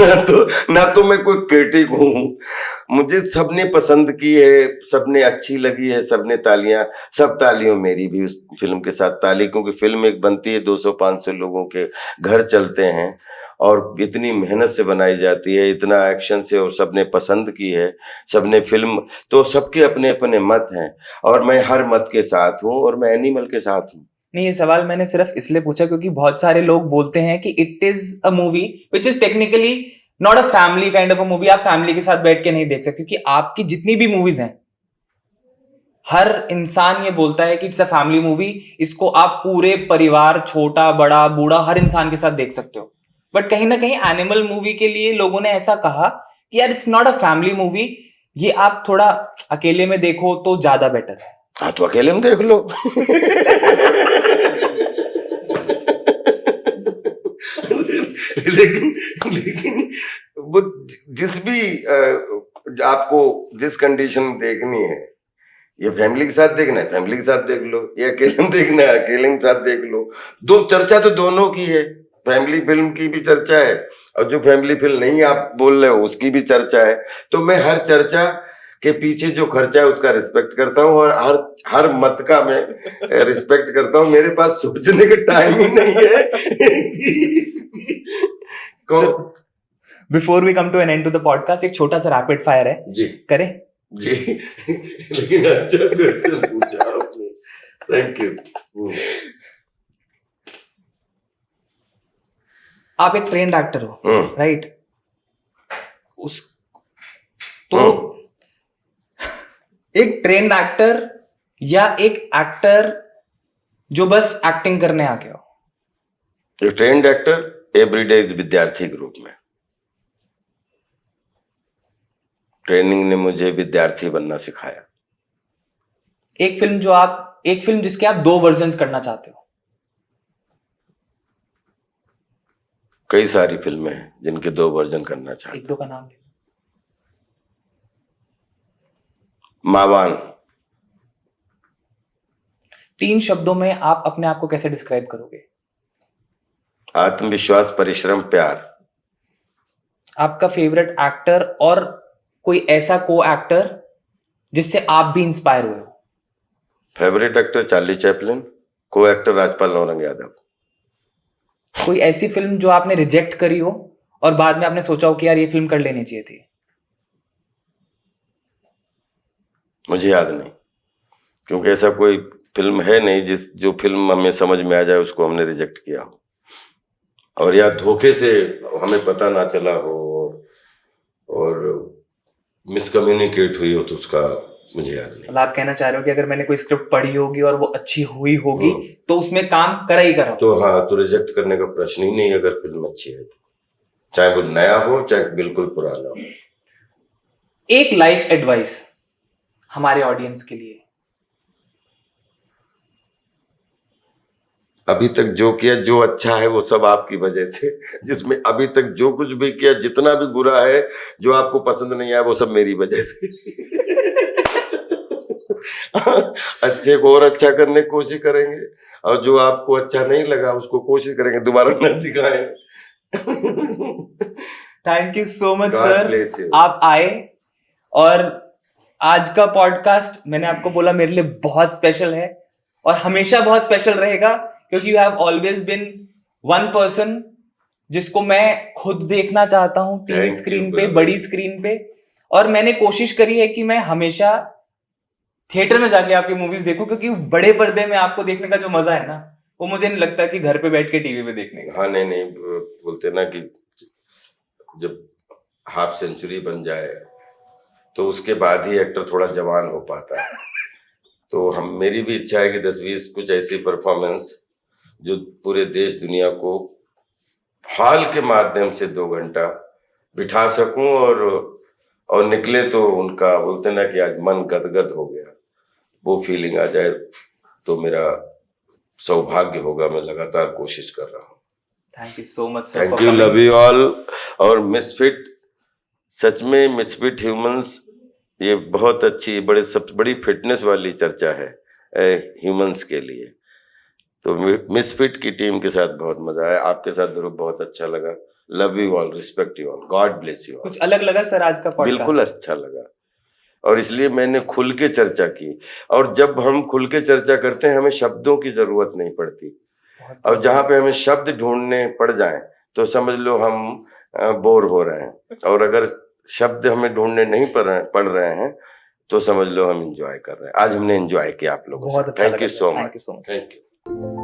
[SPEAKER 1] ना तो मैं कोई क्रिटिक हूं। मुझे सबने पसंद की है, सबने अच्छी लगी है, सबने तालियां, सब तालियों मेरी भी उस फिल्म के साथ ताली, क्योंकि फिल्म एक बनती है 200-500 लोगों के घर चलते हैं और इतनी मेहनत से बनाई जाती है, इतना एक्शन से, और सबने पसंद की है, सबने फिल्म, तो सबके अपने अपने मत हैं और मैं हर मत के साथ हूँ और मैं एनिमल के साथ हूँ।
[SPEAKER 3] नहीं, ये सवाल मैंने सिर्फ इसलिए पूछा क्योंकि बहुत सारे लोग बोलते हैं कि it is a movie which is technically not a family kind of a movie. आप फैमिली के साथ बैठ के नहीं देख सकते, क्योंकि आपकी जितनी भी मूवीज हैं, हर इंसान ये बोलता है कि इट्स अ फैमिली मूवी, इसको आप पूरे परिवार, छोटा बड़ा बूढ़ा, हर इंसान के साथ देख सकते हो। बट कहीं ना कहीं एनिमल मूवी के लिए लोगों ने ऐसा कहा कि यार it's not a family movie, ये आप थोड़ा अकेले में देखो तो ज्यादा बेटर है।
[SPEAKER 1] हाँ तो अकेले में देख लो। लेकिन वो जिस भी आपको जिस कंडीशन में देखनी है, ये फैमिली के साथ देखना है फैमिली के साथ देख लो, ये अकेले में देखना है अकेले के साथ देख लो। दो चर्चा तो दोनों की है, फैमिली फिल्म की भी चर्चा है और जो फैमिली फिल्म नहीं आप बोल रहे हो उसकी भी चर्चा है। तो मैं हर चर्चा के पीछे जो खर्चा है उसका रिस्पेक्ट करता हूँ और हर मत का मैं रिस्पेक्ट करता हूँ। मेरे पास सोचने का टाइम ही नहीं है।
[SPEAKER 3] Before we come to an end to the podcast, एक छोटा सा रैपिड फायर है
[SPEAKER 1] जी,
[SPEAKER 3] करें?
[SPEAKER 1] जी। लेकिन अच्छा क्वेश्चन पूछा आपने, थैंक यू।
[SPEAKER 3] आप एक ट्रेंड एक्टर हो, राइट? उस तो एक ट्रेंड एक्टर या एक एक्टर जो बस एक्टिंग करने आ गया हो?
[SPEAKER 1] ए ट्रेंड एक्टर एवरीडे इज विद्यार्थी के रूप में। ट्रेनिंग ने मुझे विद्यार्थी बनना सिखाया।
[SPEAKER 3] एक फिल्म जिसके आप 2 वर्जन्स करना चाहते हो?
[SPEAKER 1] कई सारी फिल्में हैं जिनके 2 वर्जन करना चाहता हूं।
[SPEAKER 3] 1-2 का नाम ले।
[SPEAKER 1] मावान।
[SPEAKER 3] 3 शब्दों में आप अपने आप को कैसे डिस्क्राइब करोगे?
[SPEAKER 1] आत्मविश्वास, परिश्रम, प्यार।
[SPEAKER 3] आपका फेवरेट एक्टर और कोई ऐसा को एक्टर जिससे आप भी इंस्पायर हुए हो?
[SPEAKER 1] फेवरेट एक्टर चार्ली चैपलिन, को एक्टर राजपाल लौरंग यादव।
[SPEAKER 3] कोई ऐसी फिल्म जो आपने रिजेक्ट करी हो और बाद में आपने सोचा हो कि यार ये फिल्म कर लेनी चाहिए थी?
[SPEAKER 1] मुझे याद नहीं, क्योंकि ऐसा कोई फिल्म है नहीं जो फिल्म हमें समझ में आ जाए उसको हमने रिजेक्ट किया हो, और या धोखे से हमें पता ना चला हो और मिसकम्युनिकेट हुई हो, तो उसका मुझे याद नहीं।
[SPEAKER 3] मतलब आप कहना चाह रहे हो कि अगर मैंने कोई स्क्रिप्ट पढ़ी होगी और वो अच्छी हुई होगी तो उसमें काम करा ही करा हो?
[SPEAKER 1] तो हाँ, तो रिजेक्ट करने का प्रश्न ही नहीं अगर फिल्म अच्छी है तो, चाहे वो नया हो चाहे बिल्कुल पुराना हो।
[SPEAKER 3] एक लाइफ एडवाइस हमारे ऑडियंस के लिए।
[SPEAKER 1] अभी तक जो किया, जो अच्छा है वो सब आपकी वजह से। जिसमें अभी तक जो कुछ भी किया, जितना भी बुरा है, जो आपको पसंद नहीं आया, वो सब मेरी वजह से। अच्छे को और अच्छा करने की कोशिश करेंगे, और जो आपको अच्छा नहीं लगा उसको कोशिश करेंगे दोबारा न दिखाएं।
[SPEAKER 3] Thank you so much
[SPEAKER 1] God
[SPEAKER 3] sir,
[SPEAKER 1] bless you.
[SPEAKER 3] आप आए। और आज का पॉडकास्ट मैंने आपको बोला मेरे लिए बहुत स्पेशल है और हमेशा बहुत स्पेशल रहेगा, क्योंकि you have always been one person जिसको मैं खुद देखना चाहता हूँ टीवी
[SPEAKER 1] Thank
[SPEAKER 3] स्क्रीन
[SPEAKER 1] you,
[SPEAKER 3] पे,
[SPEAKER 1] brother.
[SPEAKER 3] बड़ी स्क्रीन पे। और मैंने कोशिश करी है कि मैं हमेशा थिएटर में जाके आपकी मूवीज देखूं, क्योंकि बड़े पर्दे में आपको देखने का जो मजा है ना, वो मुझे नहीं लगता कि घर पे बैठ के टीवी पे देखने का।
[SPEAKER 1] हाँ, नहीं, बोलते ना कि जब हाफ सेंचुरी बन जाए तो उसके बाद ही एक्टर थोड़ा जवान हो पाता है। तो मेरी भी इच्छा है कि 10-20 कुछ ऐसी परफॉर्मेंस जो पूरे देश दुनिया को हॉल के माध्यम से 2 घंटा बिठा सकूं, और निकले तो उनका बोलते ना कि आज मन गदगद हो गया, वो फीलिंग आ जाए, तो मेरा सौभाग्य होगा। मैं लगातार कोशिश कर रहा हूँ।
[SPEAKER 3] Thank you so much sir.
[SPEAKER 1] Thank you, love you all. और मिसफिट, सच में मिसफिट ह्यूमंस, ये बहुत अच्छी बड़ी फिटनेस वाली चर्चा है ह्यूमंस के लिए। तो मिसफिट की टीम के साथ बहुत मजा आया, आपके साथ ध्रुव बहुत अच्छा लगा। Love you all, respect you all, God bless you all.
[SPEAKER 3] कुछ अलग लगा सर आज का पॉडकास्ट?
[SPEAKER 1] बिल्कुल अच्छा लगा, और इसलिए मैंने खुल के चर्चा की। और जब हम खुल के चर्चा करते हैं हमें शब्दों की जरूरत नहीं पड़ती, और जहाँ पे हमें शब्द ढूंढने पड़ जाएं तो समझ लो हम बोर हो रहे हैं, और अगर शब्द हमें ढूंढने नहीं पड़ रहे हैं तो समझ लो हम एंजॉय कर रहे हैं। आज हमने एंजॉय किया आप लोगों से। Thank you so much.
[SPEAKER 3] Thank you so much.
[SPEAKER 1] Thank you.